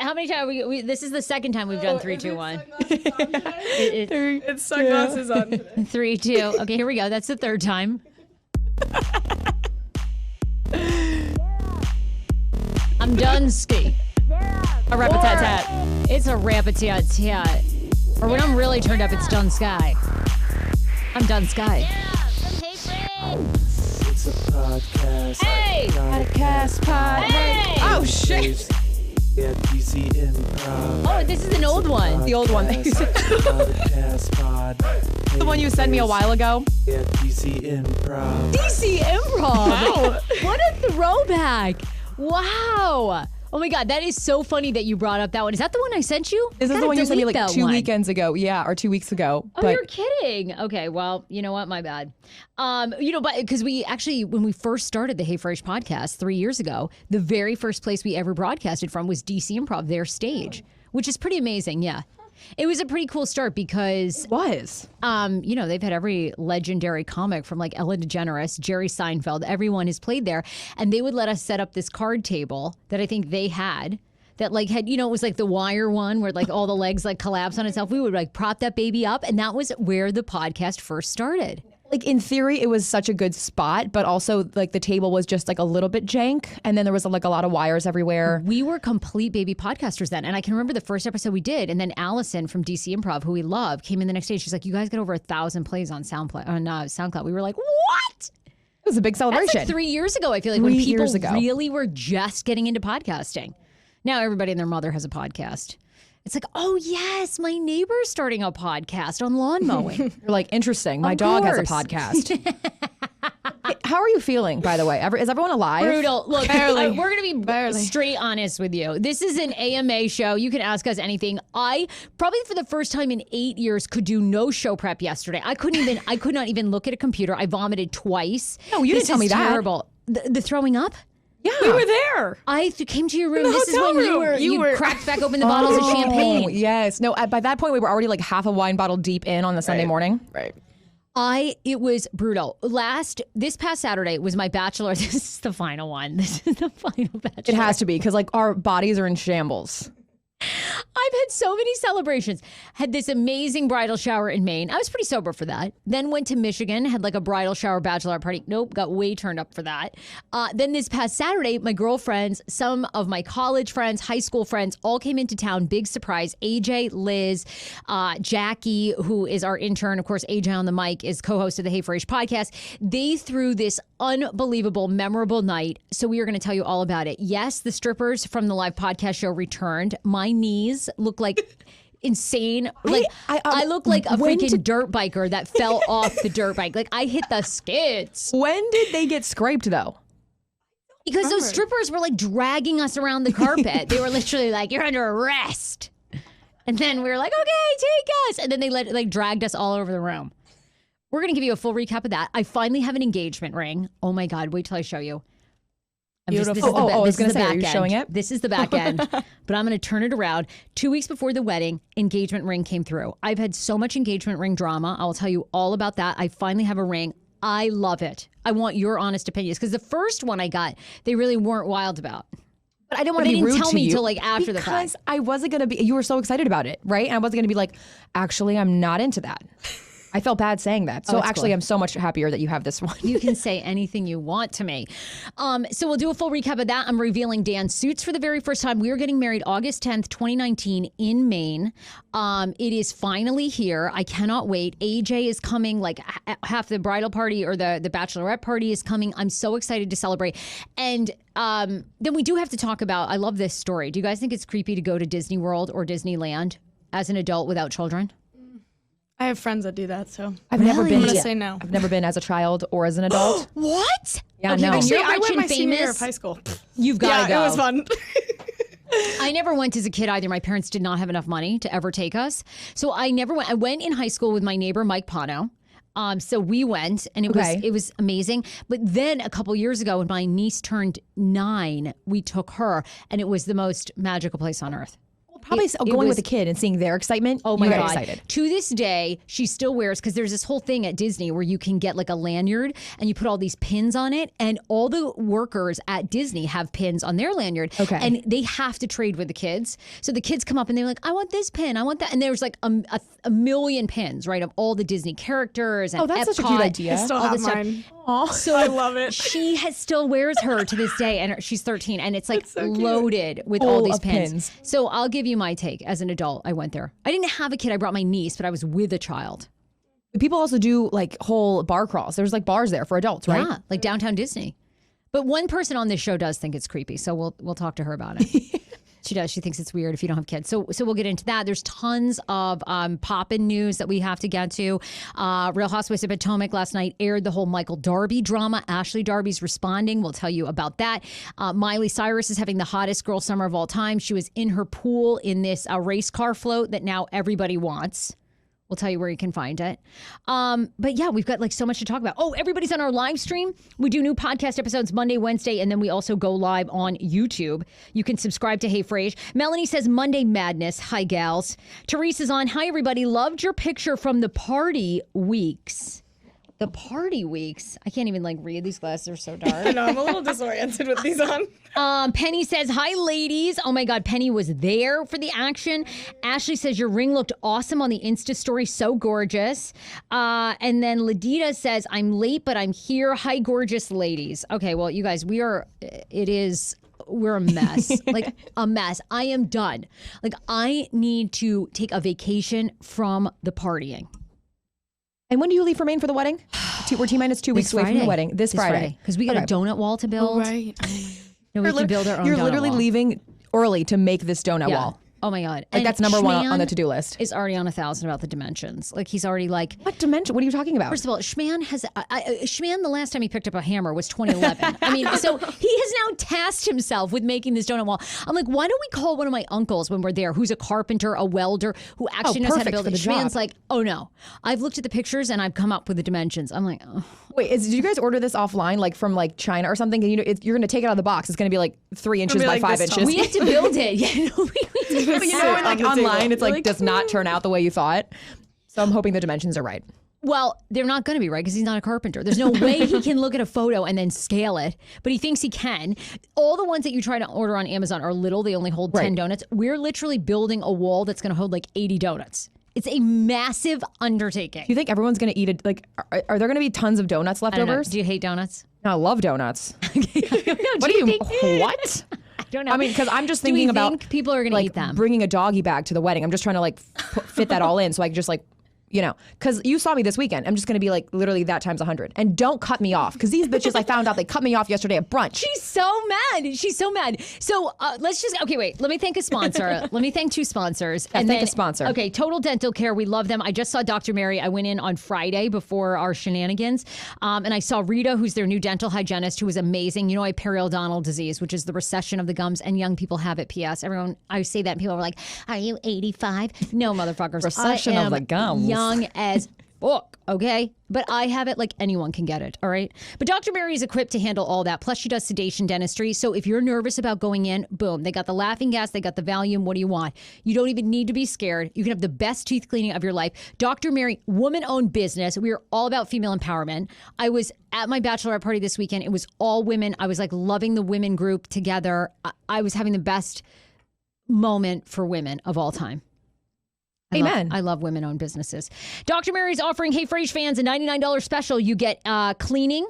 how many times this is the second time we've done 3, 2, 1. It's sunglasses on. 3, 2. Okay, here we go. That's the third time. I'm done ski. A rap-a-tat-tat. It's a rap-a-tat-tat. Or when I'm really turned up, it's done sky. I'm done sky. It's a podcast. Hey! Podcast pod. Hey! Oh, shit. Yeah, DC Improv. Oh, this is an old one. The old one. Podcast pod. The one you sent me a while ago. Yeah, DC Improv. DC Improv. Wow. What a throwback. Wow. Oh my God, that is so funny that you brought up that one. Is that the one I sent you? This is the one you sent me like 2 weekends ago. Yeah, or 2 weeks ago. Oh, you're kidding. Okay, well, you know what? My bad. But because we actually, when we first started the Hey Fresh podcast 3 years ago, the very first place we ever broadcasted from was DC Improv, their stage, which is pretty amazing. Yeah. It was a pretty cool start because they've had every legendary comic from like Ellen DeGeneres, Jerry Seinfeld, everyone has played there. And they would let us set up this card table that I think they had that it was like the wire one where like all the legs like collapse on itself. We would like prop that baby up. And that was where the podcast first started. Like in theory, it was such a good spot, but also like the table was just like a little bit jank. And then there was like a lot of wires everywhere. We were complete baby podcasters then. And I can remember the first episode we did. And then Allison from DC Improv, who we love, came in the next day. She's like, you guys got over 1,000 plays on SoundCloud. We were like, what? It was a big celebration. That's like 3 years ago, I feel like, when people really were just getting into podcasting. Now everybody and their mother has a podcast. It's like, oh, yes, my neighbor's starting a podcast on lawn mowing. You're like, interesting. My dog has a podcast. How are you feeling, by the way? Is everyone alive? Brutal. Look, we're going to be straight honest with you. This is an AMA show. You can ask us anything. I, probably for the first time in 8 years, could do no show prep yesterday. I could not even look at a computer. I vomited twice. No, you didn't tell me that. Terrible. The throwing up? Yeah. We were there. I came to your room. This is when you were cracked back open the bottles of champagne. Yes. No, by that point, we were already like half a wine bottle deep in on the Sunday morning. Right. It was brutal. This past Saturday was my Bachelorette. This is the final one. This is the final Bachelorette. It has to be because like our bodies are in shambles. I've had so many celebrations. Had this amazing bridal shower in Maine. I was pretty sober for that. Then went to Michigan, had like a bridal shower bachelorette party. Nope, got way turned up for that. Then this past Saturday, my girlfriends, some of my college friends, high school friends, all came into town. Big surprise. AJ, Liz, Jackie, who is our intern. Of course, AJ on the mic is co-host of the Hey Fresh podcast. They threw this unbelievable, memorable night. So we are going to tell you all about it. Yes, the strippers from the live podcast show returned. My knees look like insane. Like I look like a freaking dirt biker that fell off the dirt bike. Like I hit the skids. When did they get scraped though? Because those strippers were like dragging us around the carpet. They were literally like, "You're under arrest." And then we were like, "Okay, take us." And then they dragged us all over the room. We're going to give you a full recap of that. I finally have an engagement ring. Oh my God, wait till I show you. Beautiful. I was going to say, are you showing it? This is the back end, but I'm going to turn it around. 2 weeks before the wedding, engagement ring came through. I've had so much engagement ring drama. I'll tell you all about that. I finally have a ring. I love it. I want your honest opinions because the first one I got, they really weren't wild about. But I didn't want to be rude to you. They didn't tell me till like after the fact. Because I wasn't going to be, you were so excited about it, right? And I wasn't going to be like, actually, I'm not into that. I felt bad saying that. So actually, cool. I'm so much happier that you have this one. You can say anything you want to me. So we'll do a full recap of that. I'm revealing Dan's suits for the very first time. We are getting married August 10th, 2019 in Maine. It is finally here. I cannot wait. AJ is coming, like half the bridal party or the bachelorette party is coming. I'm so excited to celebrate. And then we do have to talk about, I love this story. Do you guys think it's creepy to go to Disney World or Disneyland as an adult without children? I have friends that do that, so I've never been. I'm gonna say no. I've never been as a child or as an adult. What? Yeah, okay, no. Actually, you're I rich went and my senior year famous. of high school. You've got to go. It was fun. I never went as a kid either. My parents did not have enough money to ever take us, so I never went. I went in high school with my neighbor Mike Pano. So we went, and it was amazing. But then a couple years ago, when my niece turned 9, we took her, and it was the most magical place on earth. Probably going with a kid and seeing their excitement. Oh my you God. got excited. To this day, she still wears, because there's this whole thing at Disney where you can get like a lanyard and you put all these pins on it. And all the workers at Disney have pins on their lanyard. Okay. And they have to trade with the kids. So the kids come up and they're like, I want this pin. I want that. And there's like a million pins, right, of all the Disney characters. And that's such a Epcot, cute idea. I still all have this stuff. mine. So I love it. She still wears her to this day, and she's 13, and it's like so cute. loaded with Full all these of pins. pins. So I'll give you my take. As an adult, I went there. I didn't have a kid. I brought my niece, but I was with a child. People also do like whole bar crawls. There's like bars there for adults, right? Yeah, like downtown Disney. But one person on this show does think it's creepy, so we'll talk to her about it. She does. She thinks it's weird if you don't have kids. So we'll get into that. There's tons of poppin' news that we have to get to. Real Housewives of Potomac last night aired the whole Michael Darby drama. Ashley Darby's responding. We'll tell you about that. Miley Cyrus is having the hottest girl summer of all time. She was in her pool in this race car float that now everybody wants. We'll tell you where you can find it. But yeah, we've got like so much to talk about. Oh, everybody's on our live stream. We do new podcast episodes Monday, Wednesday, and then we also go live on YouTube. You can subscribe to Hey Frase. Melanie says Monday Madness. Hi, gals. Teresa's on. Hi, everybody. Loved your picture from the party weeks. The party weeks. I can't even like read. These glasses are so dark. I know, I'm a little disoriented with these on. Penny says, hi, ladies. Oh, my God. Penny was there for the action. Ashley says, your ring looked awesome on the Insta story. So gorgeous. And then Ladita says, I'm late, but I'm here. Hi, gorgeous ladies. Okay, well, you guys, we're a mess. Like a mess. I am done. Like I need to take a vacation from the partying. And when do you leave for Maine for the wedding? We're T-minus 2 weeks away from the wedding. This Friday. Because we got a donut wall to build. Oh, right. No, we have to build our own You're donut literally wall. leaving early to make this donut wall. Oh my God. Like And that's number one on the Shman to-do list. is already on 1,000 about the dimensions. Like he's already like, What dimension? What are you talking about? first of all, Shman has, Shman the last time he picked up a hammer was 2011. I mean, so he has now tasked himself with making this donut wall. I'm like, why don't we call one of my uncles when we're there, who's a carpenter, a welder, who actually knows how to perfect build for it. the Shman's job. like, oh no, I've looked at the pictures and I've come up with the dimensions. I'm like, oh. Wait, did you guys order this offline, like from like China or something? And you're going to take it out of the box. It's going to be like 3 inches be by like 5 this inches. tall. We have to build it. Yeah, no, we But you know, when, like on the online, table. it's like Like, does not turn out the way you thought. So I'm hoping the dimensions are right. Well, they're not going to be right because he's not a carpenter. There's no way he can look at a photo and then scale it, but he thinks he can. All the ones that you try to order on Amazon are little. They only hold 10 Right. donuts. We're literally building a wall that's going to hold like 80 donuts. It's a massive undertaking. Do you think everyone's going to eat it? Like, are there going to be tons of donuts I don't know. leftovers? Do you hate donuts? No, I love donuts. What do you what? I don't know. I mean, because I'm just Do we thinking about think people are going to like eat them? bringing a doggy bag to the wedding. I'm just trying to like fit that all in so I can just like, you know, because you saw me this weekend. I'm just going to be like literally that times 100. And don't cut me off because these bitches, I found out they cut me off yesterday at brunch. She's so mad. She's so mad. So let's just, okay, wait. Let me thank a sponsor. Let me thank 2 sponsors. Yeah, thank a sponsor. Okay, Total Dental Care. We love them. I just saw Dr. Mary. I went in on Friday before our shenanigans. And I saw Rita, who's their new dental hygienist, who was amazing. You know, I have periodontal disease, which is the recession of the gums, and young people have it. P.S. Everyone, I say that and people are like, are you 85? No, motherfuckers. Recession I of am the gums. young as fuck, okay? But I have it like anyone can get it, all right? But Dr. Mary is equipped to handle all that. Plus, she does sedation dentistry. So if you're nervous about going in, boom, they got the laughing gas, they got the Valium. What do you want? You don't even need to be scared. You can have the best teeth cleaning of your life. Dr. Mary, woman-owned business. We are all about female empowerment. I was at my bachelorette party this weekend. It was all women. I was like loving the women group together. I was having the best moment for women of all time. Amen. I love women-owned businesses. Dr. Mary's offering Hey Frase fans a $99 special. You get cleaning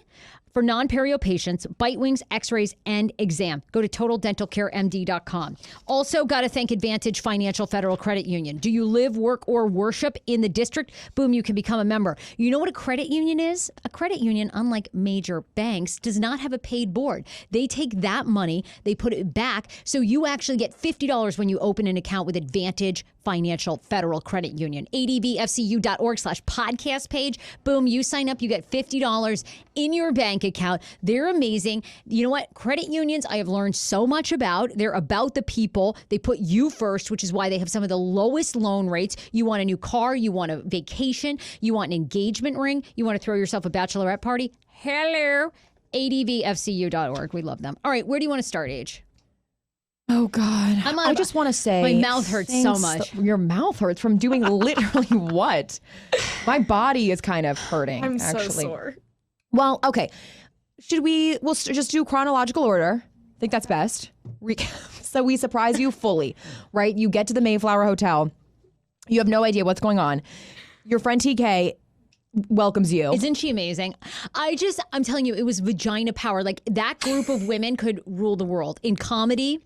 for non-perio patients, bite wings, x-rays, and exam. Go to totaldentalcaremd.com. Also, got to thank Advantage Financial Federal Credit Union. Do you live, work, or worship in the district? Boom, you can become a member. You know what a credit union is? A credit union, unlike major banks, does not have a paid board. They take that money, they put it back, so you actually get $50 when you open an account with Advantage Financial Federal Credit Union. advfcu.org/podcast page. Boom, you sign up, you get $50 in your bank account. They're amazing. You know what? Credit unions, I have learned so much about. They're about the people. They put you first, which is why they have some of the lowest loan rates. You want a new car, you want a vacation, you want an engagement ring, you want to throw yourself a bachelorette party. Hello. advfcu.org. We love them. All right, where do you want to start, Age? Oh, Oh God. I just want to say my mouth hurts so thanks. much. Your mouth hurts from doing literally what? My body is kind of hurting. I'm actually. so sore. Well, okay. We'll just do chronological order. I think that's best. So we surprise you fully, right? You get to the Mayflower Hotel. You have no idea what's going on. Your friend TK welcomes you. Isn't she amazing? I'm telling you, it was vagina power. Like that group of women could rule the world in comedy,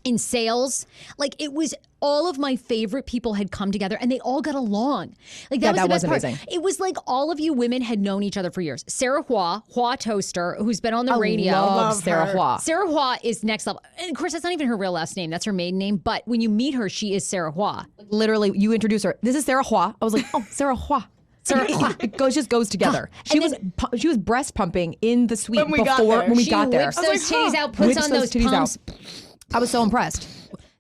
in sales. Like it was all of my favorite people had come together and they all got along. Like that was the best part. amazing. It was like all of you women had known each other for years. Sarah Hua Toaster, who's been on the radio. Love Sarah her. Hua. Sarah Hua is next level. And of course, that's not even her real last name. That's her maiden name. But when you meet her, she is Sarah Hua. Literally, you introduce her. This is Sarah Hua. I was like, oh, Sarah Hua. It just goes together. She was breast pumping in the suite When we got there. when we She got there. whips those titties out, puts Whips on those those titties pumps. I was so impressed.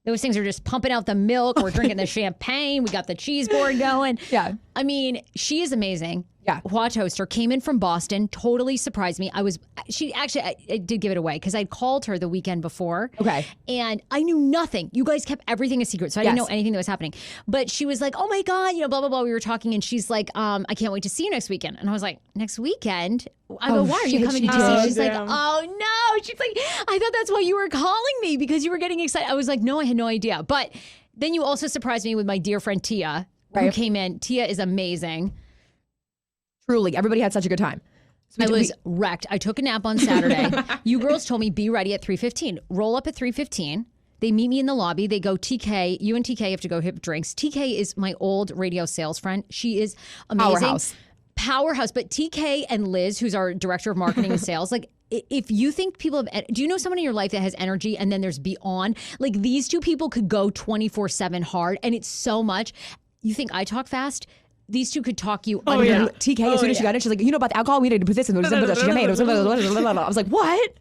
Those things are just pumping out the milk. We're drinking the champagne. We got the cheese board going. Yeah. I mean, she is amazing. Yeah. Hua Toaster came in from Boston, totally surprised me. I did give it away because I'd called her the weekend before. Okay. And I knew nothing. You guys kept everything a secret. So I didn't know Yes. anything that was happening. But she was like, oh my God, blah, blah, blah. We were talking and she's like, I can't wait to see you next weekend. And I was like, next weekend? I go, why are you shit, coming she to DC? did. She's like, Damn. oh no. She's like, I thought that's why you were calling me because you were getting excited. I was like, no, I had no idea. But then you also surprised me with my dear friend Tia, who Right. came in. Tia is amazing. Truly, everybody had such a good time. So I was wrecked. I took a nap on Saturday. You girls told me be ready at 3:15. Roll up at 3:15. They meet me in the lobby. They go, TK, you and TK have to go hit drinks. TK is my old radio sales friend. She is amazing. Powerhouse. But TK and Liz, who's our director of marketing and sales, like if you think people have, do you know someone in your life that has energy and then there's beyond? Like these two people could go 24/7 hard and it's so much. You think I talk fast? These two could talk you under. yeah. TK, as soon as she got in, she's like, you know about the alcohol? We need to put this in. I was like, what?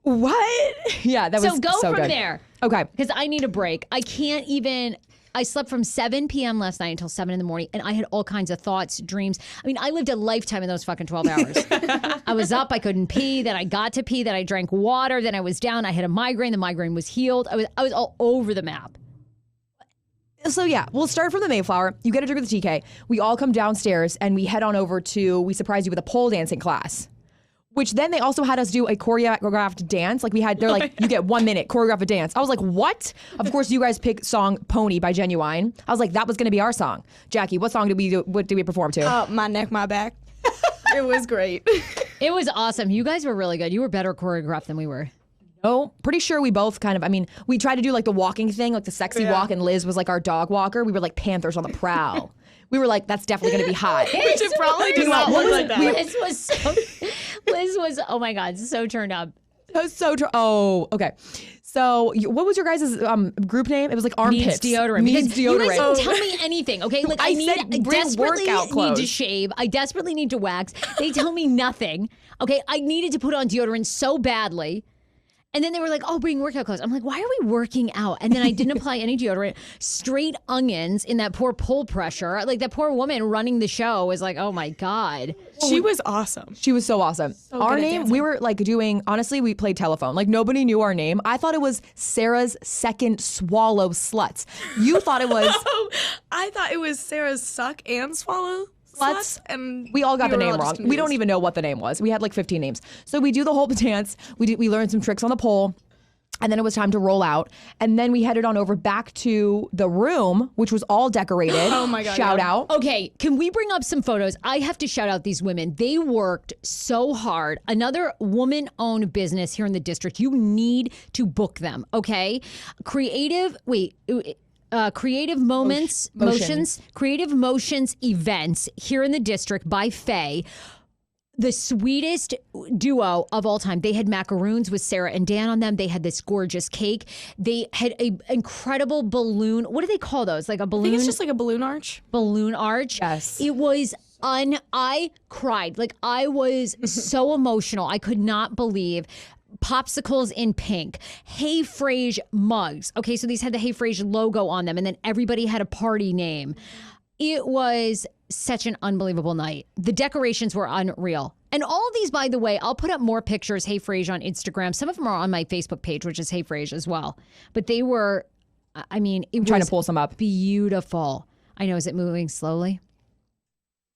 What? Yeah, that was So go so from good. there. Okay. Because I need a break. I can't even. I slept from 7 p.m. last night until 7 in the morning, and I had all kinds of thoughts, dreams. I mean, I lived a lifetime in those fucking 12 hours. I was up, I couldn't pee, then I got to pee, then I drank water, then I was down, I had a migraine, the migraine was healed. I was all over the map. So yeah, we'll start from the Mayflower. You get a drink with the TK. We all come downstairs and we head on over we surprise you with a pole dancing class. Which then they also had us do a choreographed dance. Like they're like, you get 1 minute, choreograph a dance. I was like, what? Of course, you guys pick song Pony by Genuine. I was like, that was gonna be our song. Jackie, what song did we do? What did we perform to? My neck, my back. It was great. It was awesome. You guys were really good. You were better choreographed than we were. Oh, pretty sure we both we tried to do like the walking thing, like the sexy walk, and Liz was like our dog walker. We were like panthers on the prowl. We were like, that's definitely gonna be hot. Which it probably did not look like that. Liz was, oh my God, so turned up. That was so Oh, okay. So what was your guys' group name? It was like Armpits. Needs deodorant. Needs Because you guys deodorant. don't tell me anything, okay? Like I said bring desperately workout need to clothes. shave. I desperately need to wax. They tell me nothing. Okay, I needed to put on deodorant so badly. And then they were like, oh, bring workout clothes. I'm like, why are we working out? And then I didn't apply any deodorant. Straight onions in that poor pull pressure. Like that poor woman running the show was like, oh my God. She was awesome. She was so awesome. Our good at name, dancing. we were like honestly, we played telephone. Like nobody knew our name. I thought it was Sarah's second swallow sluts. You thought it was Oh, I thought it was Sarah's suck and swallow sluts. And we all got the were name all just wrong. We confused. don't even know what the name was. We had like 15 names. So we do the whole dance. We learned some tricks on the pole. And then it was time to roll out. And then we headed on over back to the room, which was all decorated. Oh my God, Shout yeah. out. Okay, can we bring up some photos? I have to shout out these women. They worked so hard. Another woman-owned business here in the district. You need to book them, okay? Creative Motions events here in the district by Faye. The sweetest duo of all time. They had macaroons with Sarah and Dan on them. They had this gorgeous cake. They had a incredible balloon. What do they call those? Like a I balloon? think it's just like a balloon arch. Balloon arch. Yes. It was I cried. Like I was so emotional. I could not believe. Popsicles in pink, Hey Frase mugs. Okay, so these had the Hey Frase logo on them, and then everybody had a party name. It was such an unbelievable night. The decorations were unreal. And all of these, by the way, I'll put up more pictures, Hey Fraser, on Instagram. Some of them are on my Facebook page, which is Hey Fraser as well. But they were, I mean, it was trying to pull some up. Beautiful. I know. Is it moving slowly?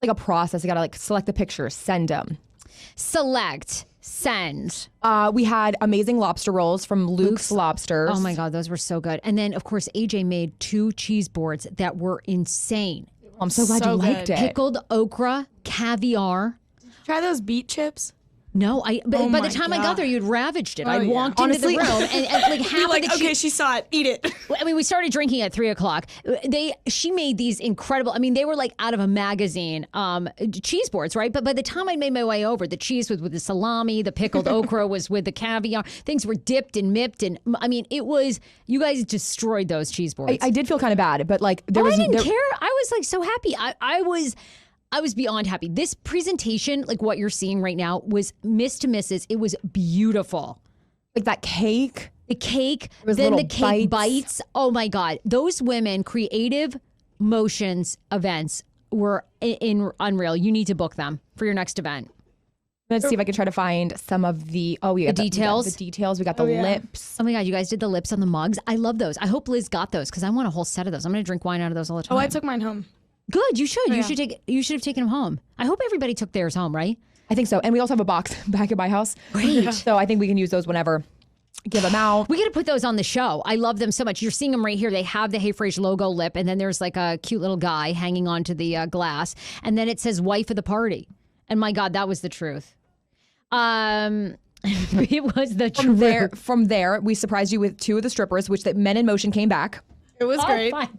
Like a process. You got to like select the pictures, send them. Select, send. We had amazing lobster rolls from Luke's Lobsters. Oh my God, those were so good. And then, of course, AJ made 2 cheese boards that were insane. I'm so glad you liked it. Pickled okra, caviar. Try those beet chips. No, but by the my time I God. got there, you'd ravaged it. I yeah. walked Honestly- into the room and like half You're like, of the okay, she saw it. Eat it. I mean, we started drinking at 3:00. She made these incredible. I mean, they were like out of a magazine. Cheese boards, right? But by the time I made my way over, the cheese was with the salami, the pickled okra was with the caviar. Things were dipped and mipped, and I mean, it was. You guys destroyed those cheese boards. I did feel kind of bad, but like I didn't care. I was like so happy. I was beyond happy. This presentation, like what you're seeing right now, was Miss to Mrs. It was beautiful. Like that cake. The cake, was then the little cake bites. bites. Oh my God. Those women, Creative Motions events were unreal. You need to book them for your next event. Let's see if I can try to find some of the details? The details. We got the lips. Oh my God, you guys did the lips on the mugs. I love those. I hope Liz got those because I want a whole set of those. I'm going to drink wine out of those all the time. Oh, I took mine home. Good, you should. You should have taken them home. I hope everybody took theirs home, right? I think so. And we also have a box back at my house. Great. So I think we can use those whenever. Give them out. We got to put those on the show. I love them so much. You're seeing them right here. They have the Hey Fraser logo lip, and then there's like a cute little guy hanging onto the glass, and then it says "wife of the party." And my God, that was the truth. It was the truth. From there, we surprised you with 2 of the strippers, which that Men in Motion came back. It was great. Fine.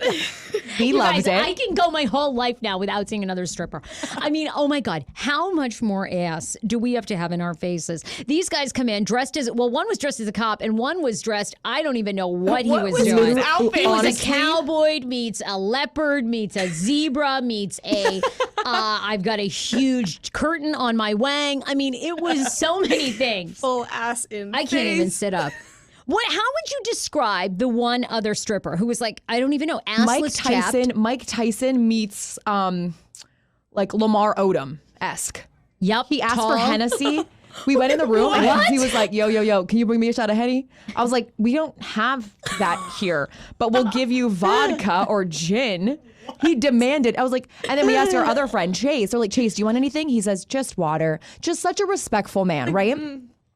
He You loves guys, it. I can go my whole life now without seeing another stripper. I mean, oh my God, how much more ass do we have to have in our faces? These guys come in dressed as, well, one was dressed as a cop and one was dressed, I don't even know what he was doing. his outfit? He was Honestly. a cowboy meets a leopard meets a zebra meets a, I've got a huge curtain on my wang. I mean, it was so many things. Full ass in I can't even sit up. How would you describe the one other stripper who was like, I don't even know, assless chapped? Mike Tyson meets like Lamar Odom-esque. Yep. He asked tall. for Hennessy. We went in the room and he was like, yo, can you bring me a shot of Henny? I was like, we don't have that here, but we'll give you vodka or gin. He demanded. I was like, and then we asked our other friend, Chase. They're like, Chase, do you want anything? He says, just water. Just such a respectful man, right?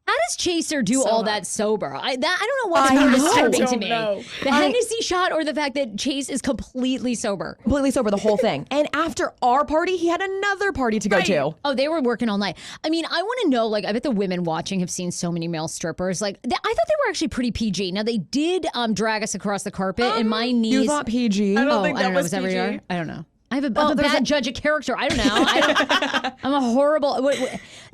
How does Chaser do all that sober? I don't know what's I more know. disturbing I to don't me. know. The Hennessy shot or the fact that Chase is completely sober? Completely sober, the whole thing. And after our party, he had another party to go to. Oh, they were working all night. I mean, I want to know, like, I bet the women watching have seen so many male strippers. Like, I thought they were actually pretty PG. Now, they did drag us across the carpet, and my knees. You thought PG? I don't Oh, think I that don't know. was Was that PG. radar? I don't know. I'm a bad judge of character. I don't know. I'm a horrible.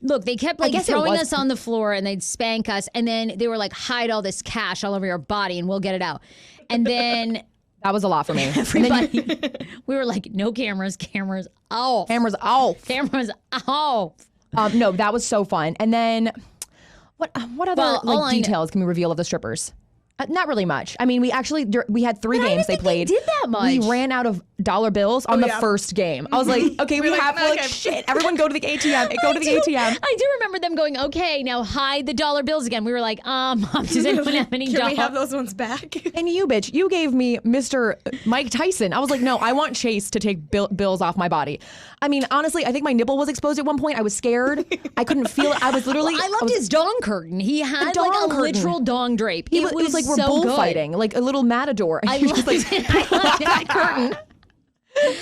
Look, they kept like guess it throwing was- us on the floor and they'd spank us, and then they were like, hide all this cash all over your body and we'll get it out. And then That was a lot for me. everybody, we were like, no cameras, cameras off, Cameras off. cameras off. No, that was so fun. And then, what other Well, all I know- details can we reveal of the strippers? Not really much. I mean, we had 3 But I games didn't they think they played. did that much. We ran out of dollar bills on the yeah. first game. I was like, okay, we like, have like okay. shit. Everyone go to the ATM. Go to the ATM. I do remember them going, okay, now hide the dollar bills again. We were like, does anyone have any Can dollars? we have those ones back? And you, bitch, you gave me Mr. Mike Tyson. I was like, no, I want Chase to take bills off my body. I mean, honestly, I think my nipple was exposed at one point. I was scared. I couldn't feel it. I was literally. I loved his dong curtain. He had dong like a curtain. literal dong drape. It was like we're so bullfighting, like a little matador. I He was loved just it. pull off that curtain.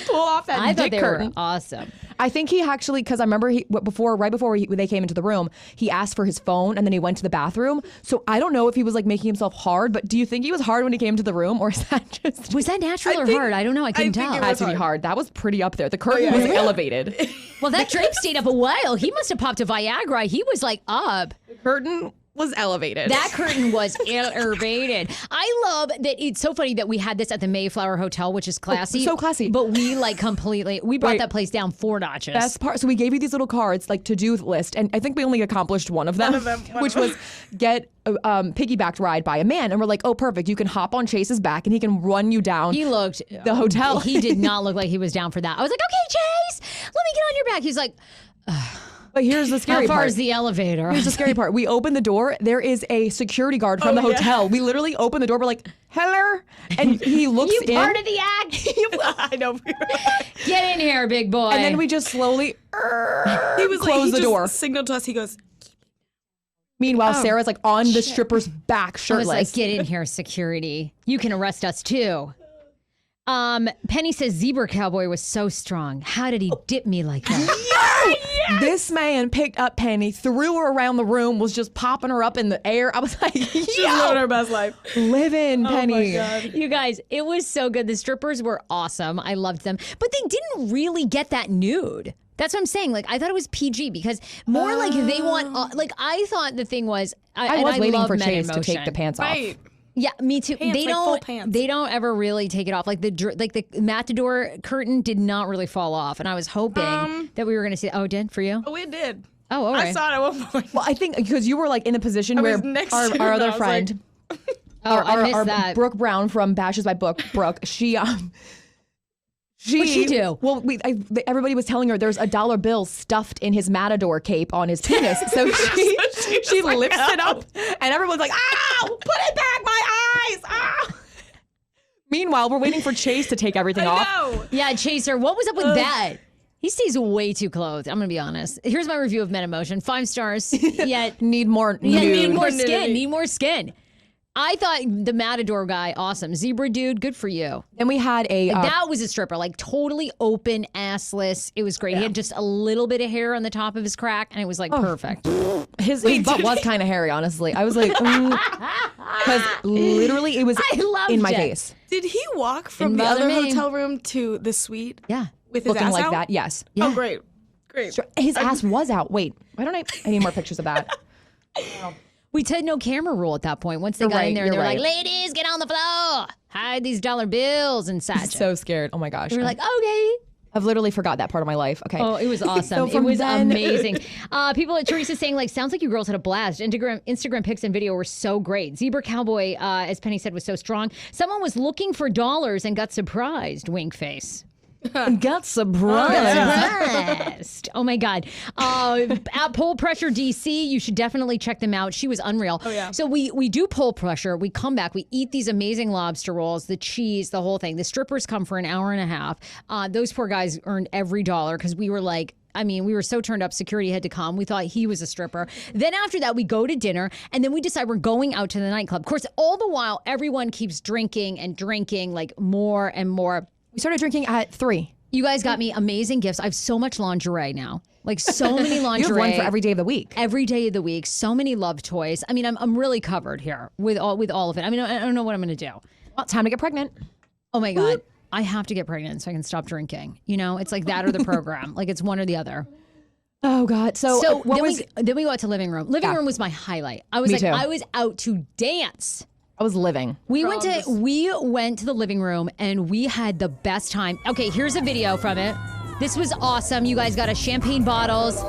Pull off that I thought dick they curtain. were awesome. I think he actually, because I remember right before they came into the room, he asked for his phone and then he went to the bathroom. So I don't know if he was like making himself hard, but do you think he was hard when he came to the room, or is that just? Was that natural or think- hard? I don't know. I couldn't think tell. it Had was to be hard. hard. That was pretty up there. The curtain was elevated. Well, that drape stayed up a while. He must have popped a Viagra. He was like up. Curtain was elevated. That curtain was elevated. I love that. It's so funny that we had this at the Mayflower Hotel, which is classy. so classy. But we like we brought Wait. that place down 4 notches. Best part. So we gave you these little cards, like to-do list, and I think we only accomplished one of them, which was get a piggybacked ride by a man. And we're like, oh, perfect. You can hop on Chase's back, and he can run you down. He looked the hotel. He did not look like he was down for that. I was like, okay, Chase, let me get on your back. He's like, But here's the scary How far part. is the elevator? Here's the scary part. We open the door. There is a security guard from the hotel. We literally open the door. We're like, hello. And he looks You in. part of the act. I know. Get in here, big boy. And then we just slowly He was close the door. Signaled to us. He goes, Meanwhile, Sarah's like on the stripper's back, I was shirtless. like, get in here, security. You can arrest us too. Penny says Zebra Cowboy was so strong. How did he dip me like that? This man picked up Penny, threw her around the room, was just popping her up in the air. I was like, she's yo, living her best life. living Penny. Oh my God. You guys, it was so good. The strippers were awesome. I loved them. But they didn't really get that nude. That's what I'm saying. Like, I thought it was PG because more like they want, like, I thought the thing was, I was waiting love for Men in Chase to take Motion. the pants off. Right. Yeah, me too. Pants, they like full don't. pants. They don't ever really take it off. Like the matador curtain did not really fall off, and I was hoping that we were going to see. Oh, it did for you? Oh, it did. Oh, all right. I saw it at one point. Well, I think because you were like in a position where was next our, to him our and other I was friend, I missed our that. Brooke Brown from Bashes by Brooke, she What'd she do? Well, everybody was telling her there's a dollar bill stuffed in his matador cape on his penis. So she lifts it up, and everyone's like, "Ow! Put it back, my eyes!" Ow! Meanwhile, we're waiting for Chase to take everything off. No. Yeah, Chaser. What was up with that? He stays way too clothed. I'm gonna be honest. Here's my review of Men in Motion. 5 stars. Yet Need more. need more Nudity. skin. Need more skin. I thought the matador guy, awesome. Zebra dude, good for you. Then we had a. That was a stripper, like totally open, assless. It was great. He had just a little bit of hair on the top of his crack, and it was like perfect. His butt was kind of hairy, honestly. I was like, because literally it was I loved in my it. face. Did he walk from Didn't the bother other me. hotel room to the suite Yeah. with his Looking ass like out? that, yes. Oh, great. Great. His ass was out. Wait, why don't I need more pictures of that? We said no camera rule at that point. Once they got in there, you're they were right. like, ladies, get on the floor. Hide these dollar bills and such. So scared. Oh my gosh. we were like, okay. I've literally forgot that part of my life. Okay. Oh, it was awesome. So It from was then- amazing. People at Teresa saying, like, sounds like you girls had a blast. Instagram pics and video were so great. Zebra Cowboy, as Penny said, was so strong. Someone was looking for dollars and got surprised. Wink face. Got surprised. Surprised. Oh my God. At Pole Pressure DC, you should definitely check them out. She was unreal. Oh, yeah. So we do Pole Pressure. We come back. We eat these amazing lobster rolls, the cheese, the whole thing. The strippers come for an hour and a half. Those poor guys earned every dollar because we were like, I mean, we were so turned up, security had to come. We thought he was a stripper. Then after that, we go to dinner, and then we decide we're going out to the nightclub. Of course, all the while, everyone keeps drinking and drinking, like more and more. We started drinking at 3. You guys got me amazing gifts. I have so much lingerie now. Like so many lingerie. You have one for every day of the week. Every day of the week. So many love toys. I mean, I'm really covered here with all of it. I mean, I don't know what I'm going to do. Well, time to get pregnant. Oh my God. I have to get pregnant so I can stop drinking. You know, it's like that or the program. Like it's one or the other. Oh God. So, what then, was? then we go out to living room. Living Yeah. room was my highlight. I was Me like, too. I was out to dance. I was living. We went to the living room and we had the best time. Okay, here's a video from it. This was awesome. You guys got us champagne bottles.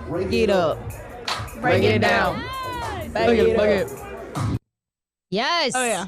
Break it up. Break it down. Look it. Yes. Oh, yeah.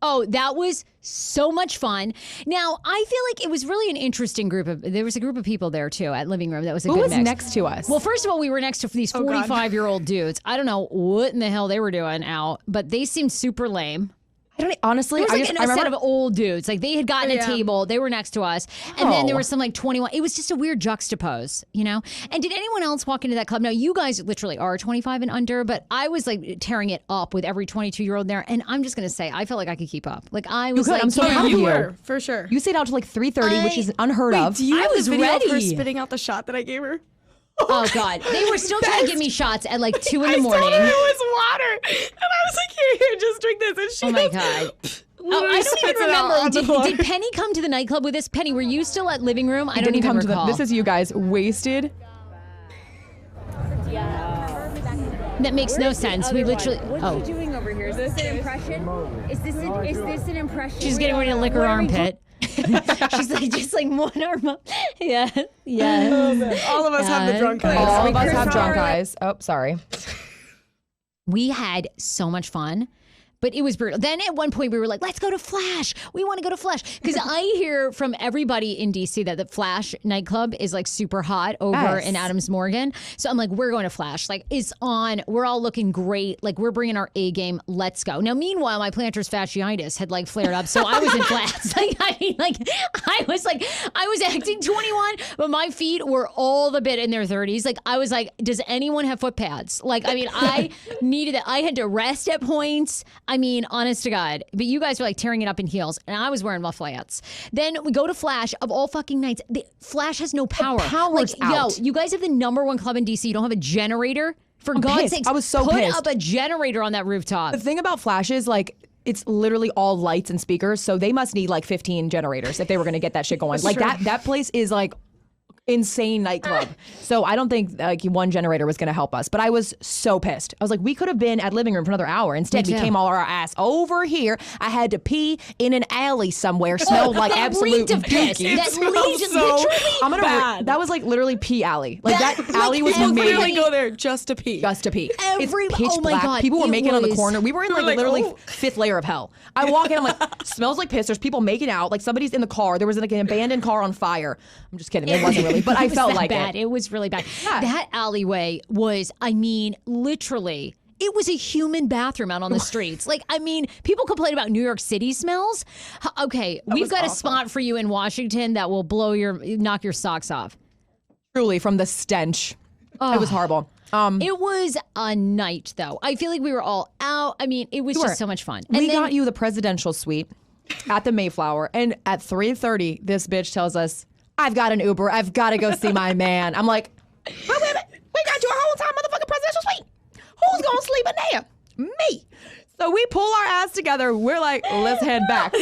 Oh, that was so much fun. Now, I feel like it was really an interesting there was a group of people there too at living room. That was a Who good was mix. next to us? Well, first of all, we were next to these God. 45-year-old dudes. I don't know what in the hell they were doing out, but they seemed super lame. I don't honestly. It was I like just a I set remember. of old dudes. Like they had gotten a Yeah. table. They were next to us. And then there Oh. were some like 21. It was just a weird juxtapose, you know? And did anyone else walk into that club? Now, you guys literally are 25 and under, but I was like tearing it up with every 22-year-old there. And I'm just going to say, I felt like I could keep up. Like I was could. like, I'm so yeah. proud of You you. were, for sure. You stayed out to like 3:30, which is unheard of. Do you I have was the video of her ready. spitting out the shot that I gave her? Oh, God. They were still trying to give me shots at like 2 in the I morning. told her it was water. And I was like, here, just drink this. And she Oh, my goes, God. Oh, literally I don't spits even it out on the remember. floor. Did Penny come to the nightclub with us? Penny, were you still at living room? I don't Didn't even come recall. to the. This is you guys wasted. That makes no sense. We literally. What's Oh, he doing over here? Is this an impression? Is this an impression? she's getting ready to lick her armpit. She's like just like one arm up. Yeah, yeah. all of us have the drunk eyes. All of us Chris have drunk Howard, eyes. Oh, sorry. We had so much fun. But it was brutal. Then at one point we were like, let's go to Flash. We want to go to Flash. Because I hear from everybody in DC that the Flash nightclub is like super hot over in Adams Morgan. So I'm like, we're going to Flash. Like, it's on. We're all looking great. Like, we're bringing our A game. Let's go. Now, meanwhile, my plantar's fasciitis had like flared up. So I was in flats. Like, I mean, like, I was acting 21, but my feet were all the bit in their 30s. Like, I was like, does anyone have foot pads? Like, I mean, I needed it. I had to rest at points. I mean, honest to God. But you guys were like tearing it up in heels, and I was wearing my flats. Then we go to Flash of all fucking nights. Flash has no power. The power's out. Yo, you guys have the #1 club in DC. You don't have a generator? For I'm God's pissed. sakes, I was so put pissed. up a generator on that rooftop. The thing about Flash is like, it's literally all lights and speakers, so they must need like 15 generators if they were going to get that shit going. Like that place is like insane nightclub. So I don't think like one generator was going to help us. But I was so pissed. I was like, we could have been at living room for another hour. Instead, we came all our ass over here. I had to pee in an alley somewhere. Smelled like absolute dookie. That leads literally bad. That was like literally pee alley. Like that alley was made Literally go there just to pee. just to pee. It's pitch oh my black. God, People were it making on the was- corner. We were in like literally fifth layer of hell. I walk in, I'm like, smells like piss. There's people making out. Like somebody's in the car. There was like an abandoned car on fire. I'm just kidding. It wasn't really, but I felt like bad. It was really bad. That alleyway was, I mean, literally, it was a human bathroom out on the streets. Like, I mean, people complain about New York City smells. Okay, we've got a spot for you in Washington that will knock your socks off. Truly, from the stench. It was horrible. It was a night, though. I feel like we were all out. I mean, it was just so much fun. We got you the presidential suite at the Mayflower, and at 3:30, this bitch tells us, I've got an Uber. I've got to go see my man. I'm like, wait a minute. We got you a whole time motherfucking presidential suite. Who's going to sleep in there? Me. So we pull our ass together. We're like, let's head back.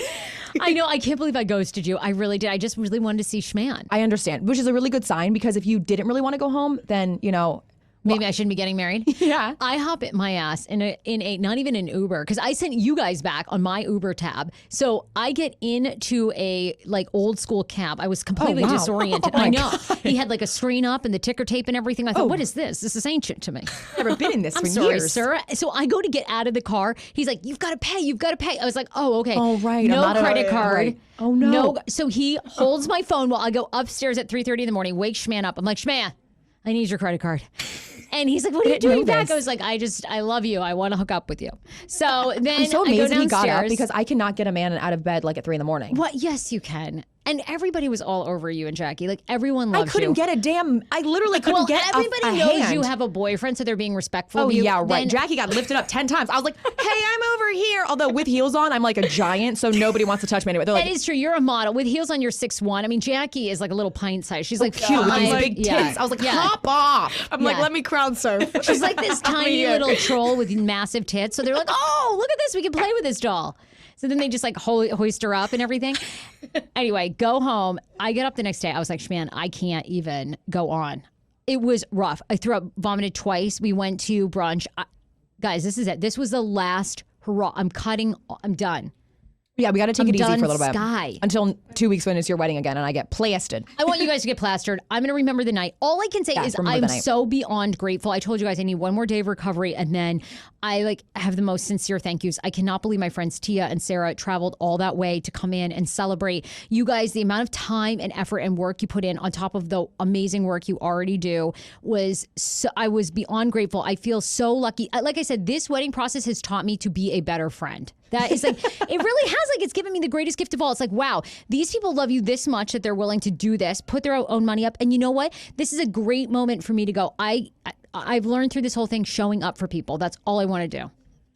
I know. I can't believe I ghosted you. I really did. I just really wanted to see Shman. I understand, which is a really good sign, because if you didn't really want to go home, then, you know. Maybe I shouldn't be getting married. Yeah. I hop at my ass in a not even an Uber, because I sent you guys back on my Uber tab. So I get into a like old school cab. I was completely disoriented. I know. He had like a screen up and the ticker tape and everything. I thought, what is this? This is ancient to me. Never been in this I'm for sorry, years. sir. So I go to get out of the car. He's like, you've got to pay. You've got to pay. I was like, oh, okay. Oh, right. No I'm not credit card. Right. Oh, no. So he holds my phone while I go upstairs at 3:30 in the morning, wake Shman up. I'm like, Shman, I need your credit card. And he's like, what are you doing back? I was like, I love you. I want to hook up with you. So then I'm so I go amazed he got up, downstairs. because I cannot get a man out of bed like at 3 a.m. What? Yes, you can. And everybody was all over you and Jackie. Like, everyone I loves couldn't you. get a damn. I literally couldn't get everybody a knows hand. you have a boyfriend, so they're being respectful Oh of you. yeah, right. Then- Jackie got lifted up 10 times. I was like, "Hey, I'm over here." Although with heels on, I'm like a giant, so nobody wants to touch me anyway. They're like, That is true. You're a model. With heels on, you're 6'1". I mean, Jackie is like a little pint size. She's like cute with these five- big tits. yeah. I was like, Yeah. hop off. I'm like, Yeah. let me crowd surf. She's like this tiny here. little troll with massive tits. So they're like, oh, look at this. We can play with this doll. So then they just like hoist her up and everything. Anyway, go home. I get up the next day. I was like, Shman, I can't even go on. It was rough. I threw up, vomited twice. We went to brunch. Guys, this is it. This was the last hurrah. I'm done. Yeah, we got to take it easy for a done, little bit. Sky. Until 2 weeks when it's your wedding again, and I get plastered. I want you guys to get plastered. I'm going to remember the night. All I can say is remember I'm the night. so beyond grateful. I told you guys I need one more day of recovery, and then I like have the most sincere thank yous. I cannot believe my friends Tia and Sarah traveled all that way to come in and celebrate. You guys, the amount of time and effort and work you put in on top of the amazing work you already do was so, I was beyond grateful. I feel so lucky. Like I said, this wedding process has taught me to be a better friend. That is like, it really has, like, it's given me the greatest gift of all. It's like, wow, these people love you this much that they're willing to do this, put their own money up. And you know what? This is a great moment for me to go, I've learned through this whole thing showing up for people. That's all I want to do.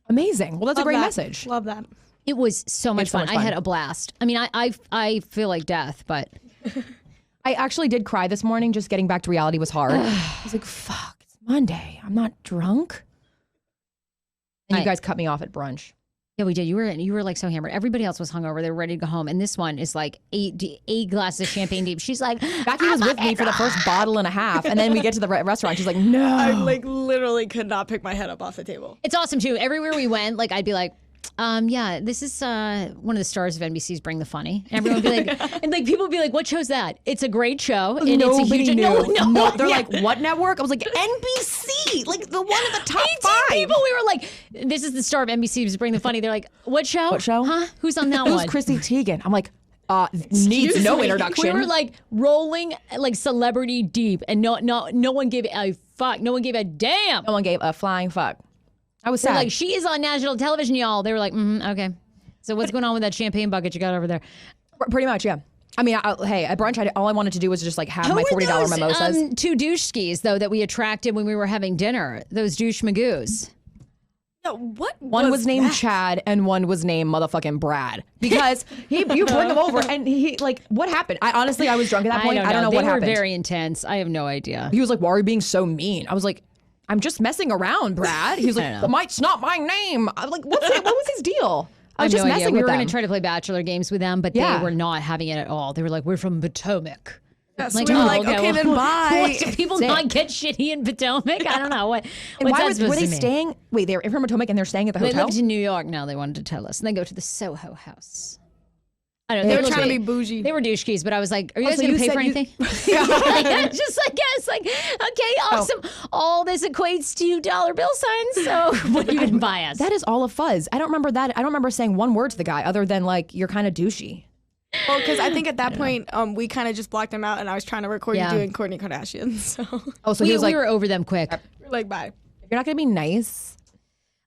Amazing. Well, that's a great that. message. Love that. It was so much so fun. much I fun. had a blast. I mean, I feel like death, but I actually did cry this morning. Just getting back to reality was hard. I was like, fuck, it's Monday. I'm not drunk. And you guys cut me off at brunch. yeah, we did. You were like so hammered. Everybody else was hungover. They were ready to go home. And this one is like eight glasses of champagne deep. She's like, Becky was with me for the first bottle and a half. And then we get to the restaurant. She's like, no. I like literally could not pick my head up off the table. it's awesome too. Everywhere we went, like I'd be like, Yeah, this is one of the stars of NBC's Bring the Funny. And everyone would be like, and like people would be like, what show's that? It's a great show. And it's a huge No, they're like, what network? I was like, NBC, like the one of the top 18 5. people. We were like, this is the star of NBC's Bring the Funny. They're like, what show? What show? Huh? Who's on that Who's one? Chrissy Teigen? I'm like, needs no introduction. We were like rolling like celebrity deep, and no one gave a fuck. No one gave a damn. No one gave a flying fuck. I was They're sad. like, she is on national television, y'all. They were like, okay. So what's going on with that champagne bucket you got over there? Pretty much, yeah. I mean, hey, at brunch, all I wanted to do was just like have my $40 mimosas. 2 douche skis though that we attracted when we were having dinner. Those douche magoos. No, what? One was named that? Chad and one was named motherfucking Brad because you bring him over and he like, what happened? I was drunk at that point. I don't know what happened. They were very intense. I have no idea. He was like, why are you being so mean? I was like, I'm just messing around, Brad. He was like, the might's not my name. I'm like, what was his deal? I was just messing with them. We were going to try to play Bachelor games with them, but they were not having it at all. They were like, we're from Potomac. Yeah, so we were like, okay, then bye. Do people not get shitty in Potomac? I don't know. What's and why that were they to mean? staying? Wait, they're from Potomac and they're staying at the They hotel? lived in New York now, they wanted to tell us. And they go to the Soho House. I don't know. They were trying to be bougie. They were douchekeys, but I was like, are you guys so going to you pay for said anything? Yeah, just like, yes, like, okay, awesome. All this equates to dollar bill signs, so what are you going to buy us? That is all a fuzz. I don't remember that. I don't remember saying one word to the guy other than like, you're kind of douchey. Well, because I think at that point, we kind of just blocked him out, and I was trying to record you doing Kourtney Kardashian. So So he was like, we were over them quick. we're like, bye. you're not going to be nice.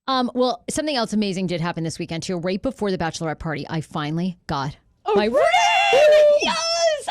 Well, something else amazing did happen this weekend too. Right before the Bachelorette party, I finally got my ring. Yes!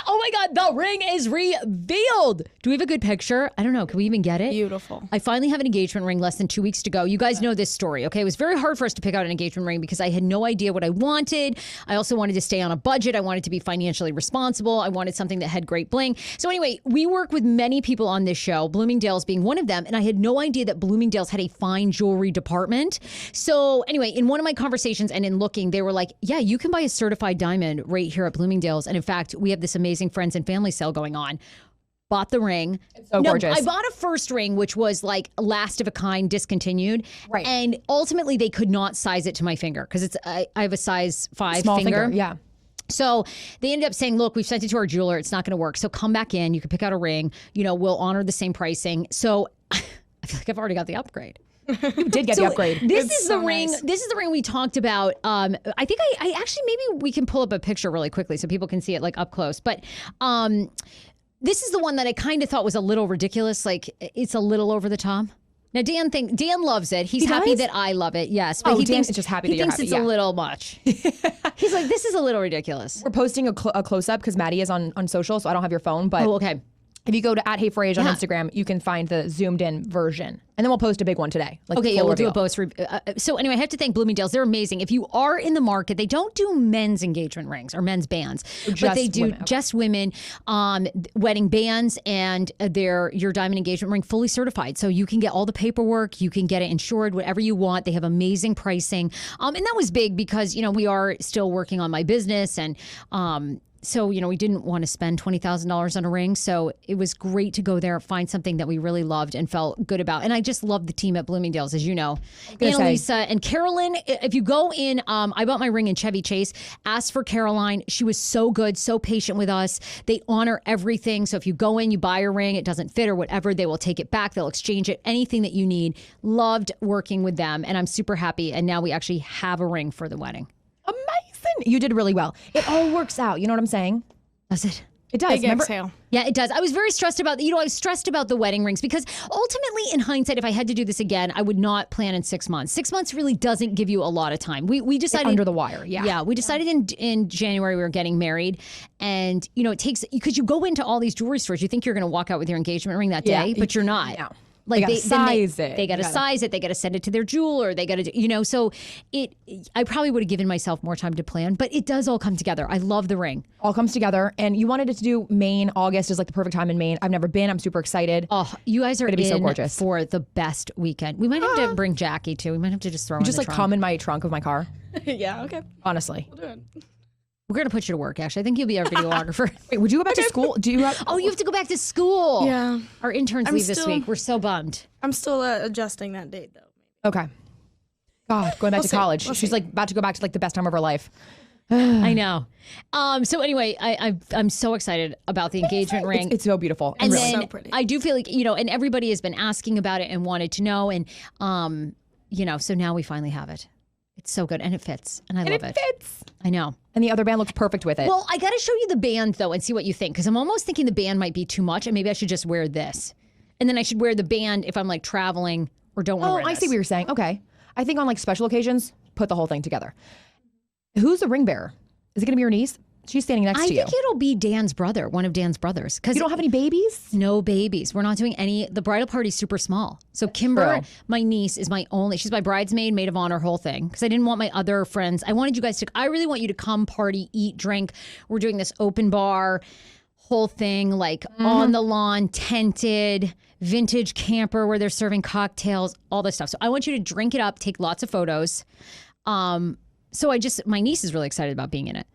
Oh my God, the ring is revealed. Do we have a good picture? I don't know. Can we even get it? Beautiful. I finally have an engagement ring less than 2 weeks to go. You guys know this story, okay? It was very hard for us to pick out an engagement ring because I had no idea what I wanted. I also wanted to stay on a budget. I wanted to be financially responsible. I wanted something that had great bling. So anyway, we work with many people on this show, Bloomingdale's being one of them, and I had no idea that Bloomingdale's had a fine jewelry department. So anyway, in one of my conversations and in looking, they were like, yeah, you can buy a certified diamond right here at Bloomingdale's. And in fact, we have this amazing friends and family sale going on. Bought the ring. It's so gorgeous. I bought a first ring, which was like last of a kind, discontinued. Right. And ultimately, they could not size it to my finger because I have a size 5 Small finger. Yeah. So they ended up saying, look, we've sent it to our jeweler. It's not going to work. So come back in. You can pick out a ring. You know, we'll honor the same pricing. So I feel like I've already got the upgrade. You did get the upgrade. This It's is so the ring. nice. This is the ring we talked about. I think I actually, maybe we can pull up a picture really quickly so people can see it like up close. But this is the one that I kind of thought was a little ridiculous. Like it's a little over the top. Now Dan loves it. He's happy does? that I love it. Yes, but Oh, he Dan thinks is just happy he that you're thinks happy, it's yeah. a little much. He's like, this is a little ridiculous. We're posting a close-up because Maddie is on social, so I don't have your phone. But Oh, okay. if you go to @HeyFrage on Yeah. Instagram, you can find the zoomed-in version. And then we'll post a big one today. Like Okay, yeah, full we'll do a reveal. both. So anyway, I have to thank Bloomingdale's. They're amazing. If you are in the market, they don't do men's engagement rings or men's bands, but just they do women, okay. just women wedding bands, and they're your diamond engagement ring fully certified. So you can get all the paperwork, you can get it insured, whatever you want. They have amazing pricing, and that was big because we are still working on my business and. So, we didn't want to spend $20,000 on a ring. So it was great to go there, find something that we really loved and felt good about. And I just love the team at Bloomingdale's, as you know. Annalisa and Carolyn, if you go in, I bought my ring in Chevy Chase, asked for Caroline. She was so good, so patient with us. They honor everything. So if you go in, you buy a ring, it doesn't fit or whatever, they will take it back. They'll exchange it, anything that you need. Loved working with them. And I'm super happy. And now we actually have a ring for the wedding. Amazing. You did really well. It all works out. You know what I'm saying? That's it. It does. Big Remember? exhale. Yeah, it does. I was very stressed about, I was stressed about the wedding rings because ultimately, in hindsight, if I had to do this again, I would not plan in 6 months. 6 months really doesn't give you a lot of time. We decided Under the wire. Yeah. Yeah, we decided in January we were getting married, and it takes because you go into all these jewelry stores, you think you're going to walk out with your engagement ring that day, but you're not. No. Like They gotta size it. They got to size it. They got to send it to their jeweler. They got to, so I probably would have given myself more time to plan, but it does all come together. I love the ring. All comes together. And you wanted it to do Maine. August is like the perfect time in Maine. I've never been. I'm super excited. Oh, you guys are It'd be so in gorgeous. for the best weekend. We might have to bring Jackie too. We might have to just throw her in Just the like trunk. come in my trunk of my car. Yeah, okay. Honestly. We'll do it. We're going to put you to work, actually. I think you'll be our videographer. Wait, would you go back to school? Do you have? Oh, you have to go back to school. Yeah. Our interns I'm leave this still- week. We're so bummed. I'm still adjusting that date, though. Okay. God, going back to see. college. We'll She's see. like about to go back to like the best time of her life. I know. So anyway, I'm so excited about the engagement ring. It's so beautiful. and Really. then So pretty. I do feel like, and everybody has been asking about it and wanted to know. And, so now we finally have it. It's so good. And it fits. And I love it. fits. I know. And the other band looks perfect with it. Well, I got to show you the band, though, and see what you think. Because I'm almost thinking the band might be too much. And maybe I should just wear this. And then I should wear the band if I'm like traveling or don't want to wear I this. see what you're saying. Okay. I think on like special occasions, put the whole thing together. Who's the ring bearer? Is it going to be your niece? She's standing next I to you. think it'll be Dan's brother, one of Dan's brothers. Because You don't have any babies? no babies. We're not doing any. The bridal party's super small. So Kimber, true. my niece, is she's my bridesmaid, maid of honor, whole thing. Because I didn't want my other friends. I really want you to come party, eat, drink. We're doing this open bar, whole thing, like on the lawn, tented, vintage camper where they're serving cocktails, all this stuff. So I want you to drink it up, take lots of photos. My niece is really excited about being in it.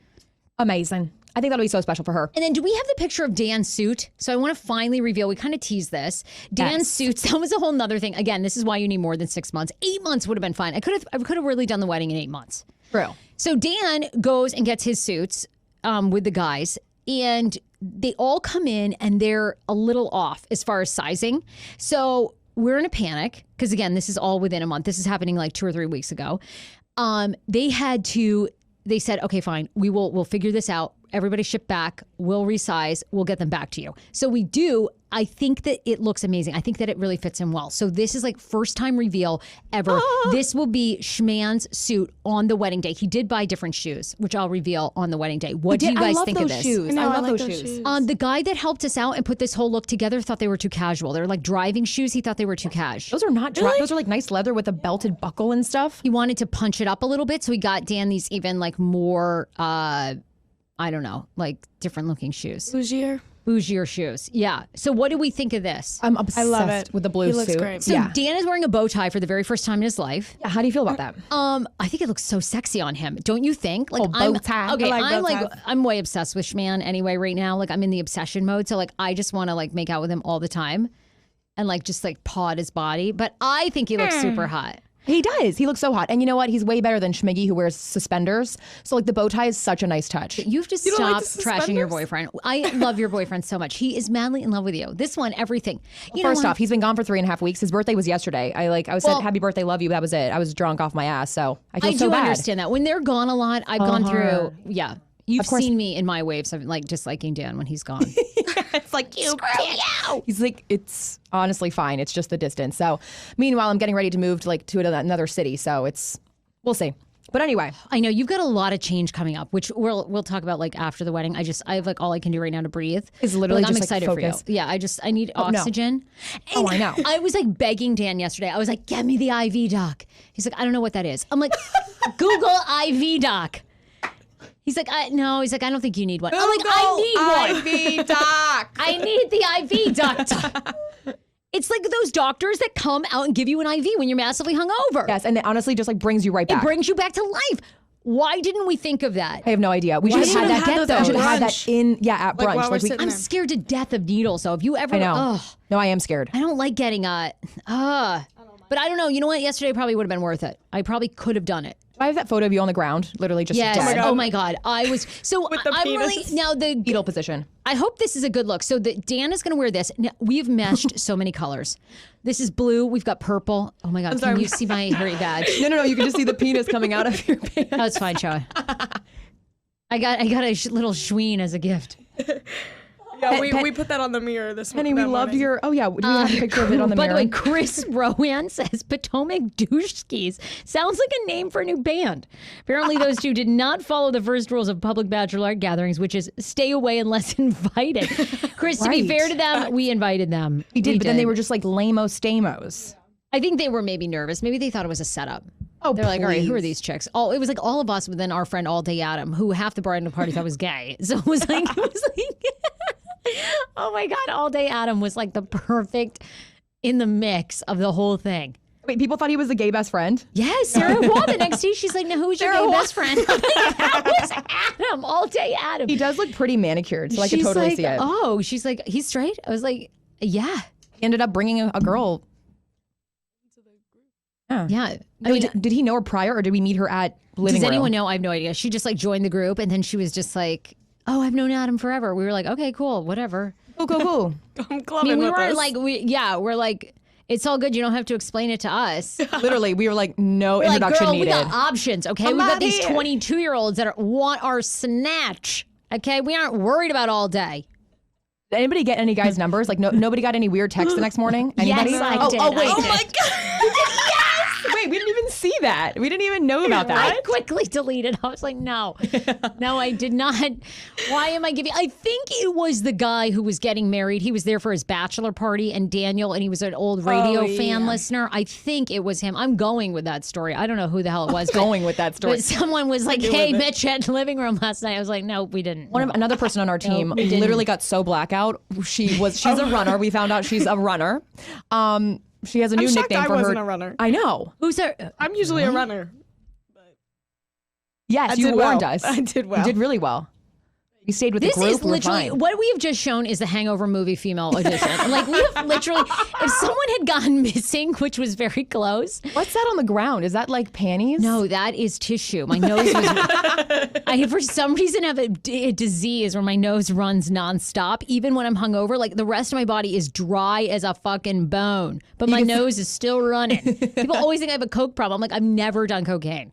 Amazing. I think that'll be so special for her. And then do we have the picture of Dan's suit? So I want to finally reveal, we kind of teased this. Dan's suits, that was a whole nother thing. Again, this is why you need more than 6 months. 8 months would have been fine. I could have really done the wedding in 8 months. True. So Dan goes and gets his suits with the guys, and they all come in and they're a little off as far as sizing. So we're in a panic because, again, this is all within a month. This is happening like 2 or 3 weeks ago. They said, okay, fine, we'll figure this out. Everybody ship back. We'll resize. We'll get them back to you. So we do. I think that it looks amazing. I think that it really fits him well. So this is like first time reveal ever. This will be Shman's suit on the wedding day. He did buy different shoes, which I'll reveal on the wedding day. What do you guys think of this? Shoes. No, I love like those shoes. The guy that helped us out and put this whole look together thought they were too casual. They're like driving shoes. He thought they were too casual. Those are not those are like nice leather with a belted buckle and stuff. He wanted to punch it up a little bit, so he got Dan these even like more, I don't know, like different looking shoes. Bougier shoes. Yeah. So what do we think of this? I'm obsessed love it. with the blue He looks suit. great. So yeah. Dan is wearing a bow tie for the very first time in his life. Yeah, how do you feel about that? I think it looks so sexy on him. Don't you think? Like bow tie. Okay, I like bow ties. I'm way obsessed with Shman anyway right now. Like I'm in the obsession mode. So like I just want to like make out with him all the time and like just like paw at his body. But I think he looks super hot. He does. He looks so hot. And you know what? He's way better than Schmiggy, who wears suspenders. So like the bow tie is such a nice touch. You've just don't like stopped the trashing your suspenders? boyfriend. I love your boyfriend so much. He is madly in love with you. This one, everything. You know First what? off, he's been gone for 3.5 weeks. His birthday was yesterday. I said happy birthday, love you. That was it. I was drunk off my ass, so I feel I so do bad. understand that. When they're gone a lot, I've gone through, yeah. You've course. seen me in my waves of like disliking Dan when he's gone. It's like you. He's like, it's honestly fine. It's just the distance. So meanwhile, I'm getting ready to move to another city. So we'll see. But anyway, I know you've got a lot of change coming up, which we'll talk about like after the wedding. I have like all I can do right now to breathe. Is literally like, I'm just, like, excited for you. focus. Yeah, I need oxygen. Oh, I know. I was like begging Dan yesterday. I was like, get me the IV doc. He's like, I don't know what that is. I'm like, Google IV doc. He's like, no. He's like, I don't think you need one. I'm like, I need one. IV doc. I need the IV doctor. It's like those doctors that come out and give you an IV when you're massively hungover. Yes, and it honestly just like brings you right It back. brings you back to life. Why didn't we think of that? I have no idea. We Why should have didn't had we that. have We those should at have had that brunch? at brunch. while we're sitting I'm there. scared to death of needles. So if you ever, I know. No, I am scared. I don't like getting but I don't know. You know what? Yesterday probably would have been worth it. I probably could have done it. I have that photo of you on the ground, literally just Yes. dead. Oh my God. I was so. With the I'm penis. really now the. Fetal position. I hope this is a good look. So Dan is going to wear this. Now, we've meshed so many colors. This is blue. We've got purple. Oh my God. Can you see my hairy badge? No. You can just see the penis coming out of your pants. Oh, it's fine, show. I got a little Shween as a gift. Yeah, we put that on the mirror this Penny, we that loved morning. your. Oh yeah, do we have a picture of it on the By mirror? the way, Chris Rowan says Potomac douche skis sounds like a name for a new band. Apparently, those two did not follow the first rules of public bachelorette gatherings, which is stay away unless invited. Chris, to be Right. fair to them, we invited them. we did, but then they were just like lame-o stamos. I think they were maybe nervous. Maybe they thought it was a setup. Oh, They're like, all right, who are please. these chicks? Oh, it was like all of us, but then our friend All Day Adam, who half the bridal party thought was gay. So it was like, oh my God, All Day Adam was like the perfect in the mix of the whole thing. Wait, people thought he was the gay best friend? Yes, Sarah Wall the next day, she's like, now who's your Sarah gay Wall. best friend? I'm like, that was Adam, All Day Adam. He does look pretty manicured, so I could She's totally like, see it. oh, she's like, he's straight? I was like, yeah. He ended up bringing a girl. Yeah. Did he know her prior, or did we meet her at living Does room? anyone know? I have no idea. She just like joined the group, and then she was just like, "Oh, I've known Adam forever." We were like, "Okay, cool, whatever." Cool. I'm I clubbing mean, we with weren't us. like, we're like, it's all good. You don't have to explain it to us. Literally, we were like, no We're like, introduction girl, needed. we got options, okay? I'm We've got out these here. 22-year-olds that want our snatch, okay? We aren't worried about all day. Did anybody get any guys' numbers? Like, nobody got any weird texts the next morning? Anybody? Yes, I oh, did. oh, wait. I did. my God. Wait, we didn't even see that. We didn't even know about that. I quickly deleted. I was like, no, I did not. Why am I giving? I think it was the guy who was getting married. He was there for his bachelor party, and Daniel, and he was an old radio fan listener. I think it was him. I'm going with that story. I don't know who the hell it was. Going with that story. But someone was like, hey, Mitch had the living room last night. I was like, no, we didn't. Another person on our team literally got so blackout. She's a runner. We found out she's a runner. She has a new I'm shocked nickname I for her. wasn't a runner. I know. Who's there? I'm usually a runner. Yes, I you did warned well. us. I did well. You did really well. We stayed with This the group. is literally We're fine. what we have just shown is the Hangover movie female edition. Like we have literally, if someone had gone missing, which was very close. What's that on the ground? Is that like panties? No, that is tissue. My nose was. I for some reason have a disease where my nose runs nonstop, even when I'm hungover. Like the rest of my body is dry as a fucking bone, but my nose is still running. People always think I have a coke problem. I'm like, I've never done cocaine.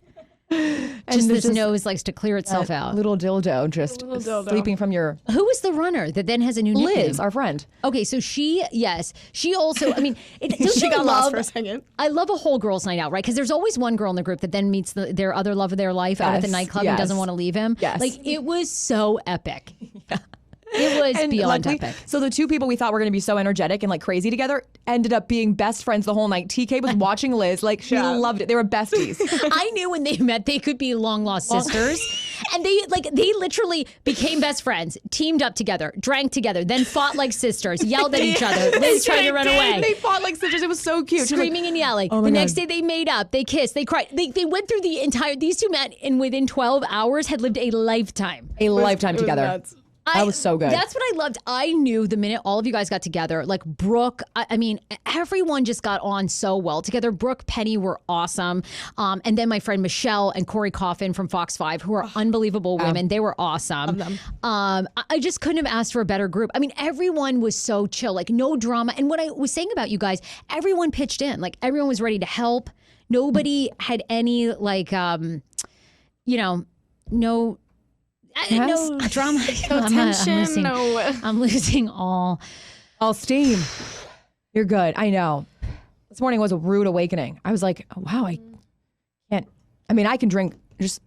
Just this nose likes to clear itself out. Little dildo just sleeping from your Who was the runner that then has a new nickname? Liz, our friend. Okay, so she also, I mean, She got lost for a second. I love a whole girls' night out, right? Because there's always one girl in the group that then meets their other love of their life out at the Yes, nightclub and yes. doesn't want to leave him. Yes. Like, it was so epic. It was And beyond luckily- epic. So the two people we thought were going to be so energetic and like crazy together ended up being best friends the whole night. TK was watching Liz like she loved it. They were besties. I knew when they met they could be long lost sisters. And they literally became best friends, teamed up together, drank together, then fought like sisters, yelled at each other. Liz tried to run away. They fought like sisters. It was so cute. She was like, Screaming and yelling. Oh The my next God. day they made up, they kissed, they cried. They went through these two men and within 12 hours had lived a lifetime. a lifetime It was together. nuts. That was so good. That's what I loved. I knew the minute all of you guys got together, like Brooke, I mean, everyone just got on so well together. Brooke, Penny were awesome. And then my friend Michelle and Corey Coffin from Fox 5, who are unbelievable women. They were awesome. I just couldn't have asked for a better group. I mean, everyone was so chill, like no drama. And what I was saying about you guys, everyone pitched in. Like everyone was ready to help. Nobody had any like, no drama. I'm tension, losing, no. I'm losing all. steam. You're good. I know. This morning was a rude awakening. I was like, oh, wow, I can drink. Just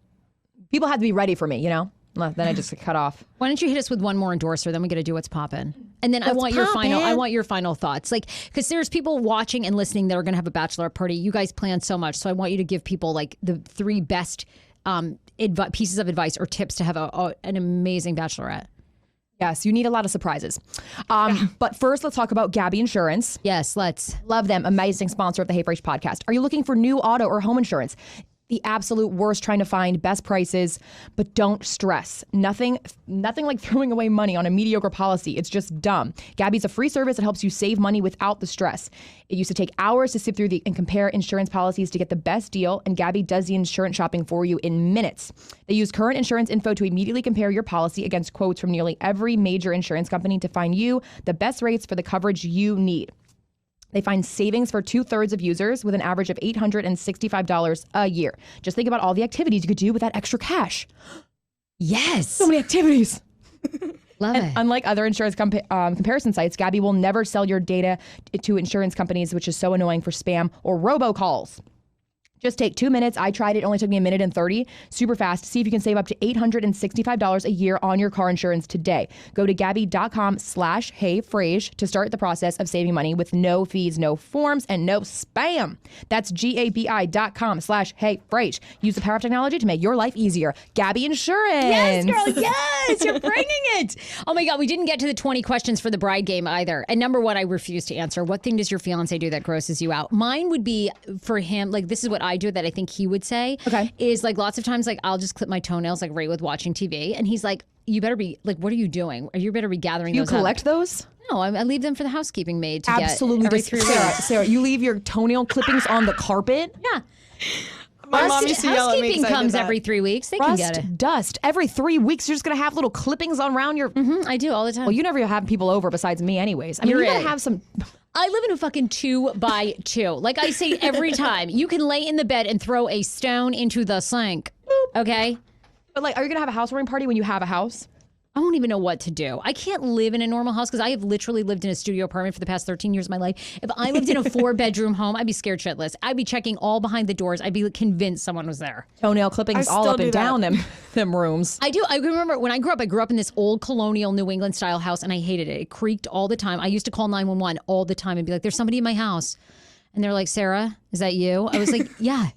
people had to be ready for me, you know? Then I just cut off. Why don't you hit us with one more endorser? Then we got to do what's poppin'. And then I want your final thoughts. Like, because there's people watching and listening that are going to have a bachelorette party. You guys plan so much. So I want you to give people like the 3 best pieces of advice or tips to have an amazing bachelorette. Yes, you need a lot of surprises. But first, let's talk about Gaby Insurance. Yes, let's. Love them. Amazing sponsor of the Hey Frase podcast. Are you looking for new auto or home insurance? The absolute worst trying to find best prices, but don't stress. Nothing like throwing away money on a mediocre policy. It's just dumb. Gaby's a free service that helps you save money without the stress. It used to take hours to sift through and compare insurance policies to get the best deal, and Gaby does the insurance shopping for you in minutes. They use current insurance info to immediately compare your policy against quotes from nearly every major insurance company to find you the best rates for the coverage you need. They find savings for 2/3 of users with an average of $865 a year. Just think about all the activities you could do with that extra cash. Yes. So many activities. Love it. Unlike other insurance comparison sites, Gaby will never sell your data to insurance companies, which is so annoying for spam or robocalls. Just take 2 minutes. I tried it. It only took me 1 minute and 30. Super fast. See if you can save up to $865 a year on your car insurance today. Go to Gaby.com/HeyFrase to start the process of saving money with no fees, no forms, and no spam. That's GABI.com/HeyFrase. Use the power of technology to make your life easier. Gaby Insurance. Yes, girl. Yes, you're bringing it. Oh my God, we didn't get to the 20 questions for the bride game either. And number one, I refuse to answer. What thing does your fiance do that grosses you out? Mine would be for him, like this is what I do that I think he would say. Okay. Is like lots of times like I'll just clip my toenails like right with watching TV. And he's like, you better be like, what are you doing? You better be gathering You those collect up. those? No, I leave them for the housekeeping maid to Absolutely. get every 3 weeks. Sarah, you leave your toenail clippings on the carpet? Yeah. My mom used to yell at me Housekeeping 'cause I did comes that. every 3 weeks. They can get it. Rust, dust. Every 3 weeks, you're just going to have little clippings around your... I do all the time. Well, you never have people over besides me anyways. I mean, You're you got to right. have some... I live in a fucking 2x2. Like I say every time, you can lay in the bed and throw a stone into the sink. Okay? But like, are you going to have a housewarming party when you have a house? I won't even know what to do. I can't live in a normal house because I have literally lived in a studio apartment for the past 13 years of my life. If I lived in a 4-bedroom home, I'd be scared shitless. I'd be checking all behind the doors. I'd be convinced someone was there. Toenail clippings I all still up and do that. down them rooms. I do. I remember when I grew up in this old colonial New England style house and I hated it. It creaked all the time. I used to call 911 all the time and be like, there's somebody in my house. And they're like, Sarah, is that you? I was like, yeah.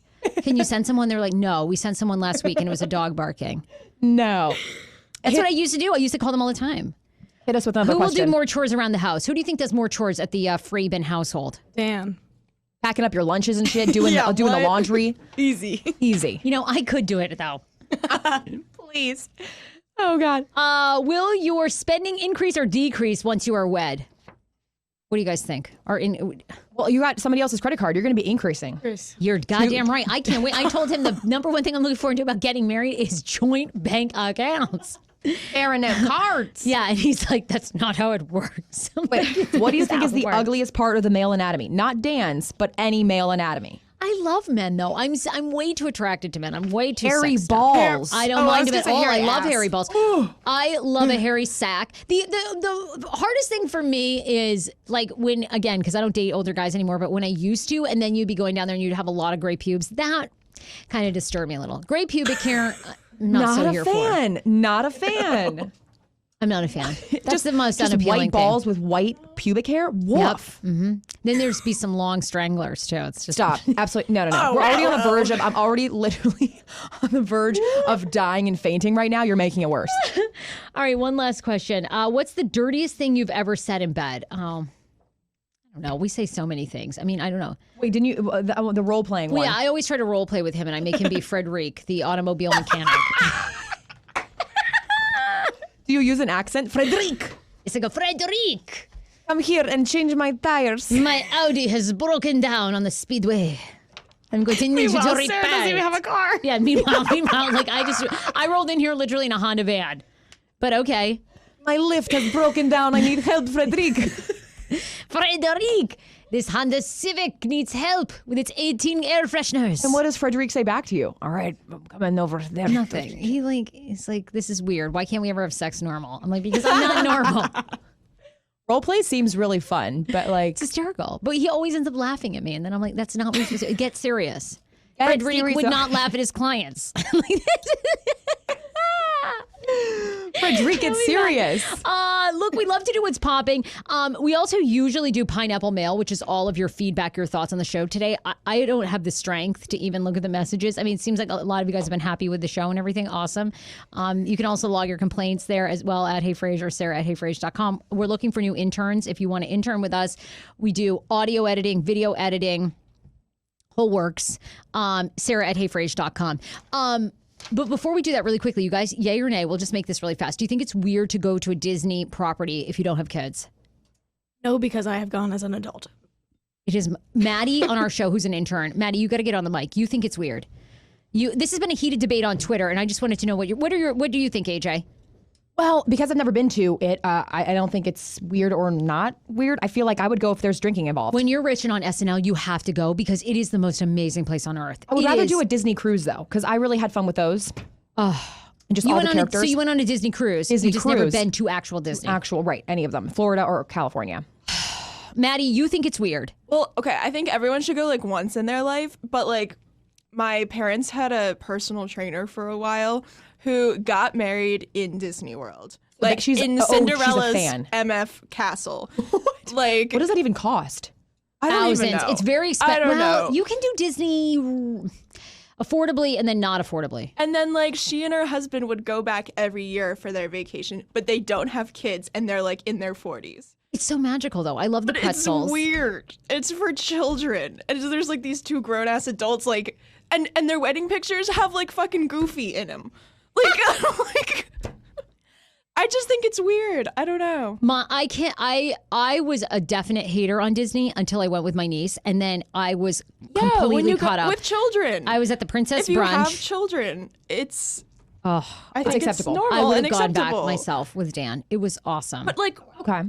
Can you send someone? They're like, no, we sent someone last week and it was a dog barking. No. That's what I used to do. I used to call them all the time. Hit us with another Who will question. do more chores around the house? Who do you think does more chores at the Freeben household? Dan. Packing up your lunches and shit, doing Yeah, doing the what? laundry. Easy. Easy. You know, I could do it though. Please. Oh, God. Will your spending increase or decrease once you are wed? What do you guys think? Well, you got somebody else's credit card. You're going to be increasing. You're goddamn right. I can't wait. I told him the number one thing I'm looking forward to about getting married is joint bank accounts. Sharing them cards. Yeah, and he's like, that's not how it works. I'm Wait, like, what do you think "That's is how it the works." ugliest part of the male anatomy? Not Dan's, but any male anatomy. I love men though. I'm way too attracted to men. I'm way too Hairy sexed up. balls. I don't Oh, I mind was them at gonna say all. I hairy love ass. hairy balls. I love a hairy sack. The hardest thing for me is like when, again, because I don't date older guys anymore, but when I used to, and then you'd be going down there and you'd have a lot of gray pubes. That kind of disturbed me a little. Gray pubic hair, not so a here for. fan. Not a fan. I'm not a fan. That's the most Just unappealing white balls with white pubic hair? Woof. thing. Then there's be some long stranglers too. It's just Stop. Absolutely. No. We're already on the verge of, I'm already literally on the verge of dying and fainting right now. You're making it worse. All right, one last question. What's the dirtiest thing you've ever said in bed? Oh, I don't know. We say so many things. I mean, I don't know. Wait, didn't you, the role playing Well, one? yeah, I always try to role play with him and I make him be Frederic, the automobile mechanic. Do you use an accent? Frederic, It's like a Frederic. come here and change my tires. My Audi has broken down on the speedway. I'm going to need you to Meanwhile, repair Sarah doesn't even it. have a car. Yeah, meanwhile, like I rolled in here literally in a Honda van. But okay. My lift has broken down. I need help, Frederic. Frederic, this Honda Civic needs help with its 18 air fresheners. And what does Frederic say back to you? All right, I'm coming over there. Nothing. He's like, this is weird. Why can't we ever have sex normal? I'm like, because I'm not normal. Role play seems really fun, but like, It's hysterical. But he always ends up laughing at me. And then I'm like, that's not what you're supposed to do. Get serious. Get Frederic serious. would not laugh at his clients. Frederic, it's serious. Look, we love to do what's popping. We also usually do pineapple mail, which is all of your feedback, your thoughts on the show today. I don't have the strength to even look at the messages. I mean, it seems like a lot of you guys have been happy with the show and everything. Awesome. You can also log your complaints there as well at Hey Fraser, Sarah at HeyFraser.com. We're looking for new interns. If you want to intern with us, we do audio editing, video editing, whole works. Sarah at HeyFraser.com. But before we do that really quickly, you guys, yay or nay, we'll just make this really fast. Do you think it's weird to go to a Disney property if you don't have kids? No, because I have gone as an adult. It is Maddie on our show who's an intern. Maddie, you got to get on the mic. You think it's weird. This has been a heated debate on Twitter, and I just wanted to know what do you think, AJ? Well, because I've never been to it, I don't think it's weird or not weird. I feel like I would go if there's drinking involved. When you're rich and on SNL, you have to go because it is the most amazing place on earth. I would rather do a Disney cruise though, because I really had fun with those. And just all the characters. So you went on a Disney cruise. Disney you just never cruise. been to actual Disney. Right, any of them, Florida or California. Maddie, you think it's weird? Well, okay, I think everyone should go like once in their life, but like my parents had a personal trainer for a while who got married in Disney World. Like she's in a Cinderella's fan. MF Castle. Like What does that even cost? I don't Thousands. even know. It's very expensive. I don't know. You can do Disney affordably and then not affordably. And then like she and her husband would go back every year for their vacation, but they don't have kids and they're like in their 40s. It's so magical though. I love the But pretzels. it's weird. It's for children. And so there's like these two grown ass adults like and their wedding pictures have like fucking Goofy in them. Like like I just think think it's weird. I don't know. I was a definite hater on Disney until I went with my niece, and then I was completely when you caught up. With children. I was at the Princess if you Brunch. have children, it's... I think acceptable. It's normal I would and have gone back acceptable. myself with Dan. It was awesome. But like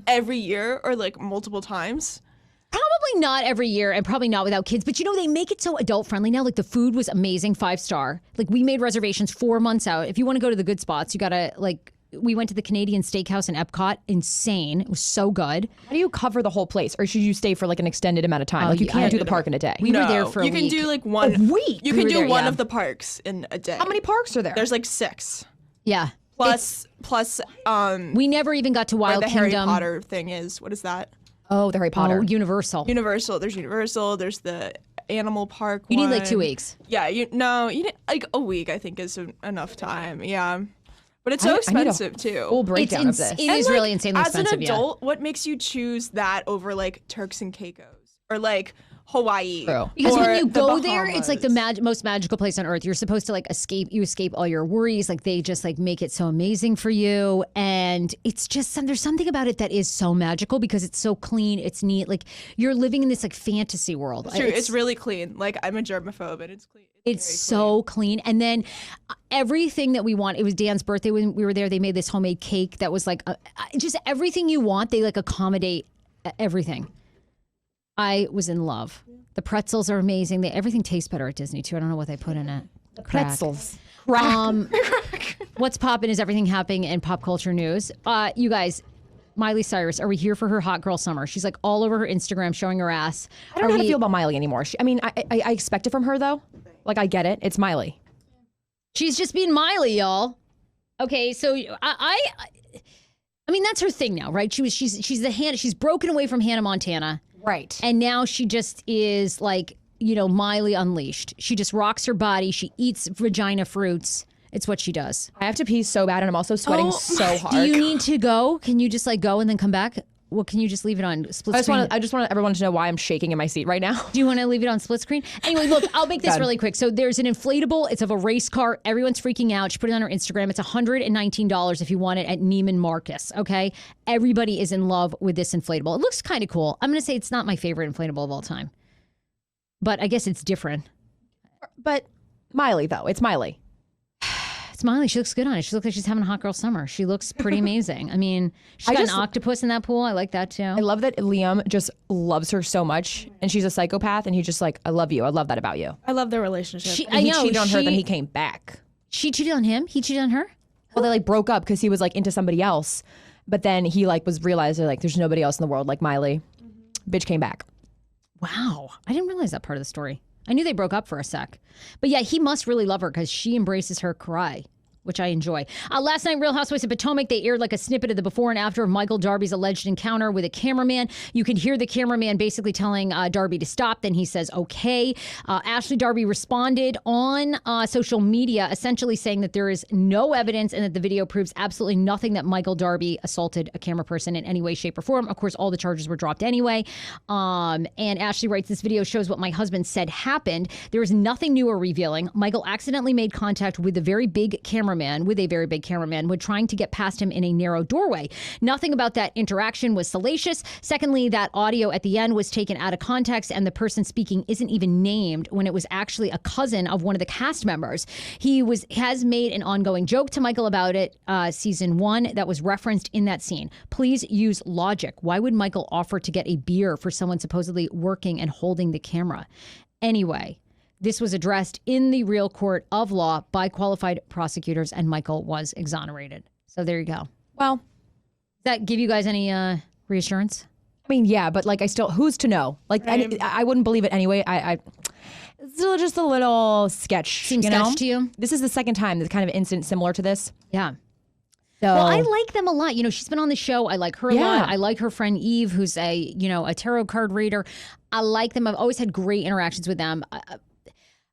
every year or like multiple times? Probably not every year and probably not without kids. But they make it so adult friendly now. Like the food was amazing, 5-star. Like we made reservations 4 months out. If you want to go to the good spots, you got to we went to the Canadian Steakhouse in Epcot. Insane. It was so good. How do you cover the whole place? Or should you stay for like an extended amount of time? Like you can't do the park in a day. We were there for a You week. can do like one. A week? You We can were do there, one yeah. of the parks in a day. How many parks are there? There's like 6. Yeah. Plus, We never even got to where Wild the Harry Kingdom. Potter thing is. What is that? Oh, the Harry Potter. Oh, Universal. Universal. There's Universal. There's the animal park. You need like one. 2 weeks. Yeah, you need like a week. I think is enough time. Yeah, but it's so I need a expensive too. Full breakdown of this. It is really insanely as expensive. an adult, what makes you choose that over like Turks and Caicos or like Hawaii? True. Because or when you the go there, it's like the Bahamas? most magical place on earth. You're supposed to like escape. You escape all your worries. Like they just like make it so amazing for you, and it's just there's something about it that is so magical because it's so clean. It's neat. Like you're living in this like fantasy world. True, it's really clean. Like I'm a germaphobe, and it's clean. It's very so clean. And then everything that we want. It was Dan's birthday when we were there. They made this homemade cake that was like just everything you want. They like accommodate everything. I was in love. The pretzels are amazing. Everything tastes better at Disney too. I don't know what they put in it. Crack. Pretzels. What's popping is everything happening in pop culture news. You guys, Miley Cyrus, are we here for her hot girl summer? She's like all over her Instagram showing her ass. I don't know how to feel about Miley anymore. I expect it from her though. Like I get it. It's Miley. She's just being Miley, y'all. Okay, so I mean that's her thing now, right? She's broken away from Hannah Montana. Right. And now she just is like, Miley unleashed. She just rocks her body. She eats vagina fruits. It's what she does. I have to pee so bad and I'm also sweating so hard. Do you need to go? Can you just like go and then come back? Well, can you just leave it on split screen? I just want everyone to know why I'm shaking in my seat right now. Do you want to leave it on split screen? Anyway, look, I'll make this really quick. So there's an inflatable. It's of a race car. Everyone's freaking out. She put it on her Instagram. It's $119 if you want it at Neiman Marcus, okay? Everybody is in love with this inflatable. It looks kind of cool. I'm going to say it's not my favorite inflatable of all time. But I guess it's different. But Miley though, it's Miley. It's Miley. She looks good on it. She looks like she's having a hot girl summer. She looks pretty amazing. I mean, she's got an octopus in that pool. I like that too. I love that Liam just loves her so much and she's a psychopath and he's just like, I love you. I love that about you. I love their relationship. And he cheated on her, then he came back. She cheated on him? He cheated on her? Well, they like broke up because he was like into somebody else. But then he like was realized like there's nobody else in the world like Miley. Bitch came back. Wow. I didn't realize that part of the story. I knew they broke up for a sec. But yeah, he must really love her because she embraces her cry, which I enjoy. Last night, Real Housewives of Potomac, they aired like a snippet of the before and after of Michael Darby's alleged encounter with a cameraman. You can hear the cameraman basically telling Darby to stop. Then he says, okay. Ashley Darby responded on social media, essentially saying that there is no evidence and that the video proves absolutely nothing that Michael Darby assaulted a camera person in any way, shape, or form. Of course, all the charges were dropped anyway. And Ashley writes, this video shows what my husband said happened. There is nothing new or revealing. Michael accidentally made contact with a very big cameraman, when trying to get past him in a narrow doorway. Nothing about that interaction was salacious. Secondly, that audio at the end was taken out of context and the person speaking isn't even named when it was actually a cousin of one of the cast members. He has made an ongoing joke to Michael about it, season 1, that was referenced in that scene. Please use logic. Why would Michael offer to get a beer for someone supposedly working and holding the camera? Anyway, this was addressed in the real court of law by qualified prosecutors, and Michael was exonerated. So there you go. Well, does that give you guys any reassurance? I mean, yeah, but like who's to know? Like I wouldn't believe it anyway. It's still just a little sketch. Seems sketch to you? This is the second time this kind of incident similar to this. Yeah. So, well, I like them a lot. She's been on the show. I like her a lot. I like her friend Eve, who's a tarot card reader. I like them. I've always had great interactions with them.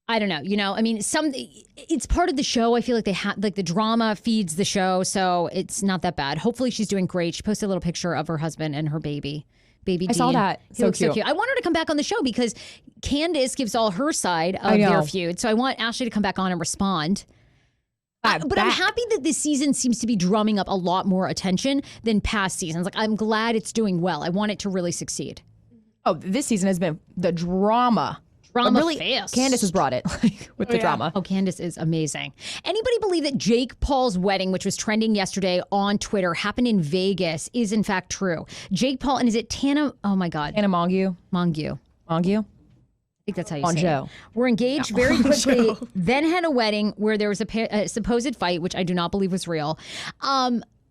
I don't know. I mean, it's part of the show. I feel like they have the drama feeds the show, so it's not that bad. Hopefully, she's doing great. She posted a little picture of her husband and her baby. Baby I Dean. saw that. He looks so cute. I want her to come back on the show because Candace gives all her side of their feud. So I want Ashley to come back on and respond. But I'm happy that this season seems to be drumming up a lot more attention than past seasons. Like, I'm glad it's doing well. I want it to really succeed. Oh, this season has been the drama. Drama really, fest. Candace has brought it with the drama. Oh, Candace is amazing. Anybody believe that Jake Paul's wedding, which was trending yesterday on Twitter, happened in Vegas, is in fact true? Jake Paul, and is it Tana? Oh my God. Tana Mongeau. Mongeau. Mongeau? I think that's how you say it. Were engaged very quickly, then had a wedding where there was a supposed fight, which I do not believe was real.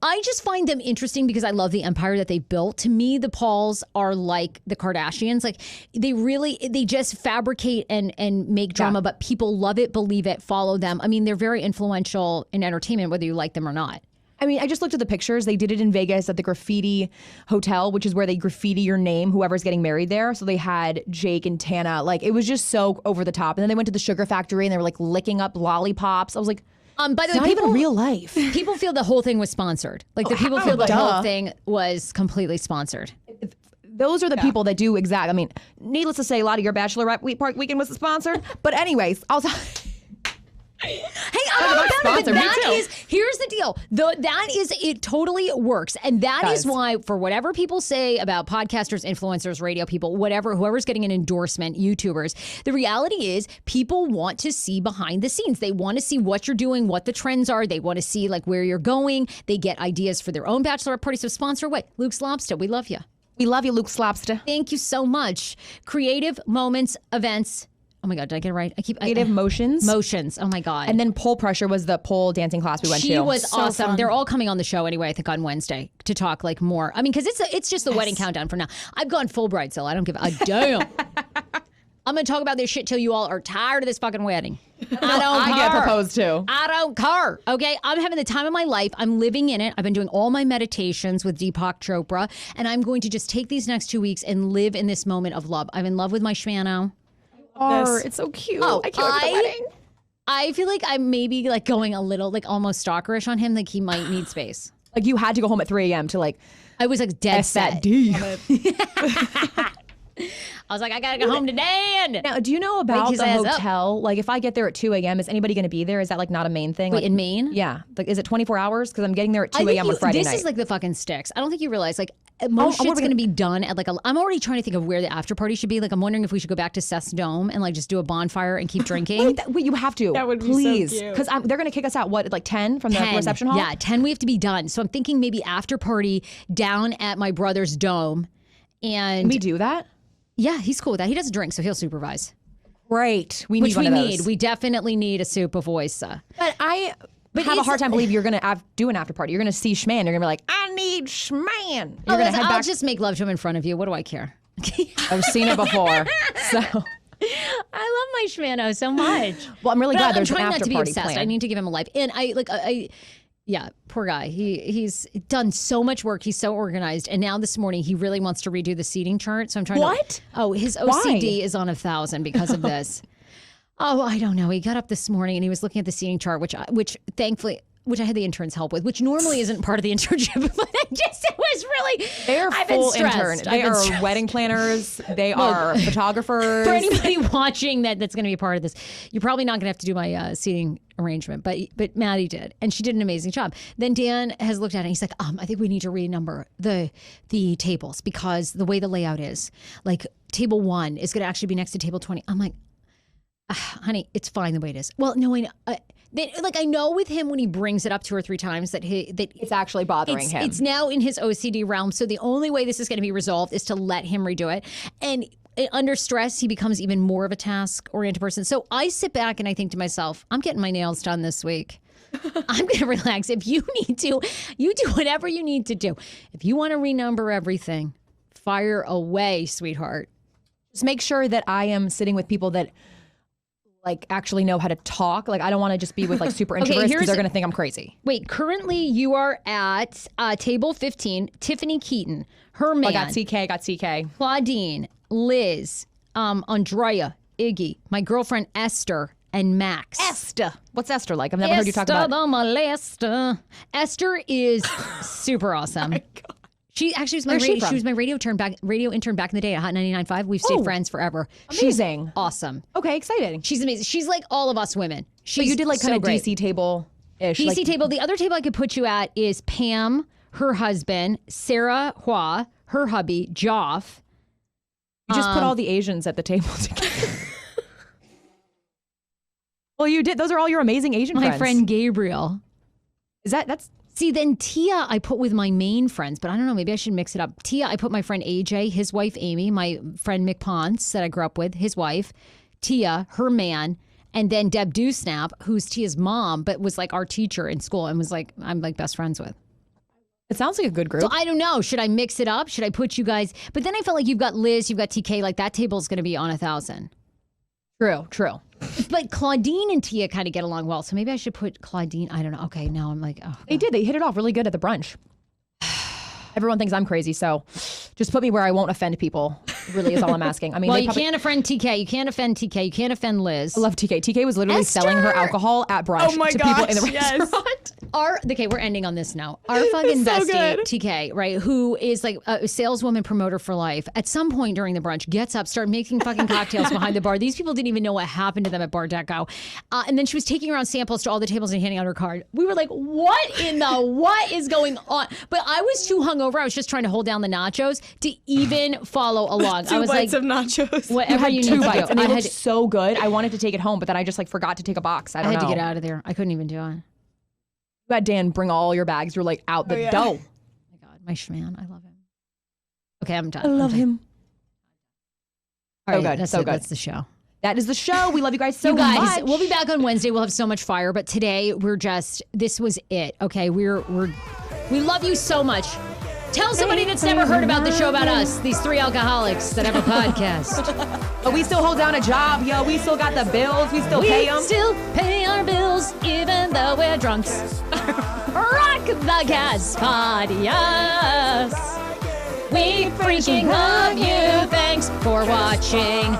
I just find them interesting because I love the empire that they built. To me, the Pauls are like the Kardashians. Like, they just fabricate and make drama, but people love it, believe it, follow them. I mean, they're very influential in entertainment, whether you like them or not. I mean, I just looked at the pictures. They did it in Vegas at the Graffiti Hotel, which is where they graffiti your name, whoever's getting married there. So they had Jake and Tana. Like, it was just so over the top. And then they went to the Sugar Factory and they were like licking up lollipops. I was like, by the way, it's not even real life. People feel the whole thing was sponsored. Like, the people feel the whole thing was completely sponsored. Those are the people that do exact. I mean, needless to say, a lot of your Bachelorette weekend was sponsored. But anyways, I'll Hey, I'm about it. Here's the deal. It totally works. And that is why, for whatever people say about podcasters, influencers, radio people, whoever's getting an endorsement, YouTubers, the reality is people want to see behind the scenes. They want to see what you're doing, what the trends are. They want to see like where you're going. They get ideas for their own bachelorette parties. So sponsor away. Luke's Lobster, we love you. We love you, Luke Slopster. Thank you so much. Creative moments, events. Oh my God, did I get it right? Creative motions. Motions. Oh my God. And then pole pressure was the pole dancing class we went to. She was awesome. Fun. They're all coming on the show anyway, I think on Wednesday to talk like more. I mean, because it's just the wedding countdown for now. I've gone full bridezilla. I don't give a damn. I'm going to talk about this shit till you all are tired of this fucking wedding. I get proposed to. I don't care. Okay? I'm having the time of my life. I'm living in it. I've been doing all my meditations with Deepak Chopra, and I'm going to just take these next 2 weeks and live in this moment of love. I'm in love with my Shmano. It's so cute. I can't wait for the wedding. I feel like I'm maybe like going a little like almost stalkerish on him. Like he might need space. Like you had to go home at 3 a.m. to like. I was like dead set. I was like, I gotta go home today. Now, do you know about the hotel? Like, if I get there at 2 a.m., is anybody going to be there? Is that like not a main thing? Wait, like, in Maine? Yeah. Like, is it 24 hours? Because I'm getting there at 2 a.m. on Friday night. This is like the fucking sticks. I don't think you realize like most shit's going to be done at like I'm already trying to think of where the after party should be. Like, I'm wondering if we should go back to Seth's Dome and like just do a bonfire and keep drinking. Wait, you have to. That would be please. so cute. Because they're going to kick us out, what, like 10 from the reception hall? Yeah, 10 we have to be done. So I'm thinking maybe after party down at my brother's dome. And can we do that? Yeah, he's cool with that. He doesn't drink, so he'll supervise. Right. We need one of those. We definitely need a supervisor. But I have a hard time believing you're going to do an after party. You're going to see Shman. You're going to be like, I need Shman. I'll just make love to him in front of you. What do I care? I've seen it before. So I love my Shmano so much. Well, I'm really glad there's an after party. I'm trying not to be obsessed. Plan. I need to give him a life. And yeah, poor guy. He's done so much work. He's so organized. And now this morning, he really wants to redo the seating chart. So I'm trying to... Oh, his OCD is on 1,000 because of this. Oh, I don't know. He got up this morning and he was looking at the seating chart, which thankfully... Which I had the interns help with, which normally isn't part of the internship, but it was really... They're full interns. They are wedding planners. They are photographers. For anybody watching that's going to be a part of this, you're probably not going to have to do my seating arrangement, but Maddie did, and she did an amazing job. Then Dan has looked at it, and he's like, I think we need to renumber the tables because the way the layout is, like table 1 is going to actually be next to table 20. I'm like, honey, it's fine the way it is. Well, no, I know. I know with him when he brings it up 2 or 3 times that it's actually bothering him. It's now in his OCD realm. So the only way this is going to be resolved is to let him redo it. And under stress, he becomes even more of a task-oriented person. So I sit back and I think to myself, I'm getting my nails done this week. I'm going to relax. If you need to, you do whatever you need to do. If you want to renumber everything, fire away, sweetheart. Just make sure that I am sitting with people that like actually know how to talk. Like I don't want to just be with like super introverts because they're going to think I'm crazy. Wait, currently you are at table 15, Tiffany Keaton, her man. I got CK. Claudine, Liz, Andrea, Iggy, my girlfriend Esther, and Max. Esther. What's Esther like? I've never heard you talk about it. Esther is super awesome. Oh my God. She actually was my radio intern back in the day at Hot 99.5. We've stayed friends forever. Amazing. She's awesome. Okay, exciting. She's amazing. She's like all of us women. So you did like kind of DC table DC table. The other table I could put you at is Pam, her husband, Sarah Hua, her hubby, Joff. You just put all the Asians at the table together. Well, you did. Those are all your amazing Asian friends. My friend Gabriel. That's... See, then Tia I put with my main friends, but I don't know, maybe I should mix it up. Tia, I put my friend AJ, his wife Amy, my friend Mick Ponce that I grew up with, his wife, Tia, her man, and then Deb Dewsnap, who's Tia's mom, but was like our teacher in school and was like, I'm like best friends with. It sounds like a good group. So I don't know. Should I mix it up? Should I put you guys? But then I felt like you've got Liz, you've got TK. Like that table's going to be on 1,000. True. But Claudine and Tia kind of get along well. So maybe I should put Claudine. I don't know. Okay, now I'm like, oh. They did. They hit it off really good at the brunch. Everyone thinks I'm crazy, so just put me where I won't offend people. Really is all I'm asking. I mean, well, you can't offend TK. You can't offend TK. You can't offend Liz. I love TK. TK was literally selling her alcohol at brunch to people in the restaurant. Okay, we're ending on this now. Our fucking bestie, TK, right, who is like a saleswoman promoter for life, at some point during the brunch, gets up, started making fucking cocktails behind the bar. These people didn't even know what happened to them at Bar Deco. And then she was taking around samples to all the tables and handing out her card. We were like, what is going on? But I was too hungover. I was just trying to hold down the nachos to even follow along. I was bites like, of nachos. Whatever you need two to bites, do. and they looked so good. I wanted to take it home, but then I just like forgot to take a box. I had to get out of there. I couldn't even do it. You had Dan bring all your bags. You're like out the door. Oh my God, my Shman. I love him. Okay, I'm done. I love him. All right, so good. That's so it. good. That's the show. That is the show. We love you guys so you guys, much. We'll be back on Wednesday. We'll have so much fire. But today this was it. Okay, we love you so much. Tell somebody that's never heard about the show about us, these three alcoholics that have a podcast. But we still hold down a job, yo. We still got the bills. We still pay them. We still pay our bills, even though we're drunks. Rock the gas pod, yes. We freaking love you. Thanks for watching.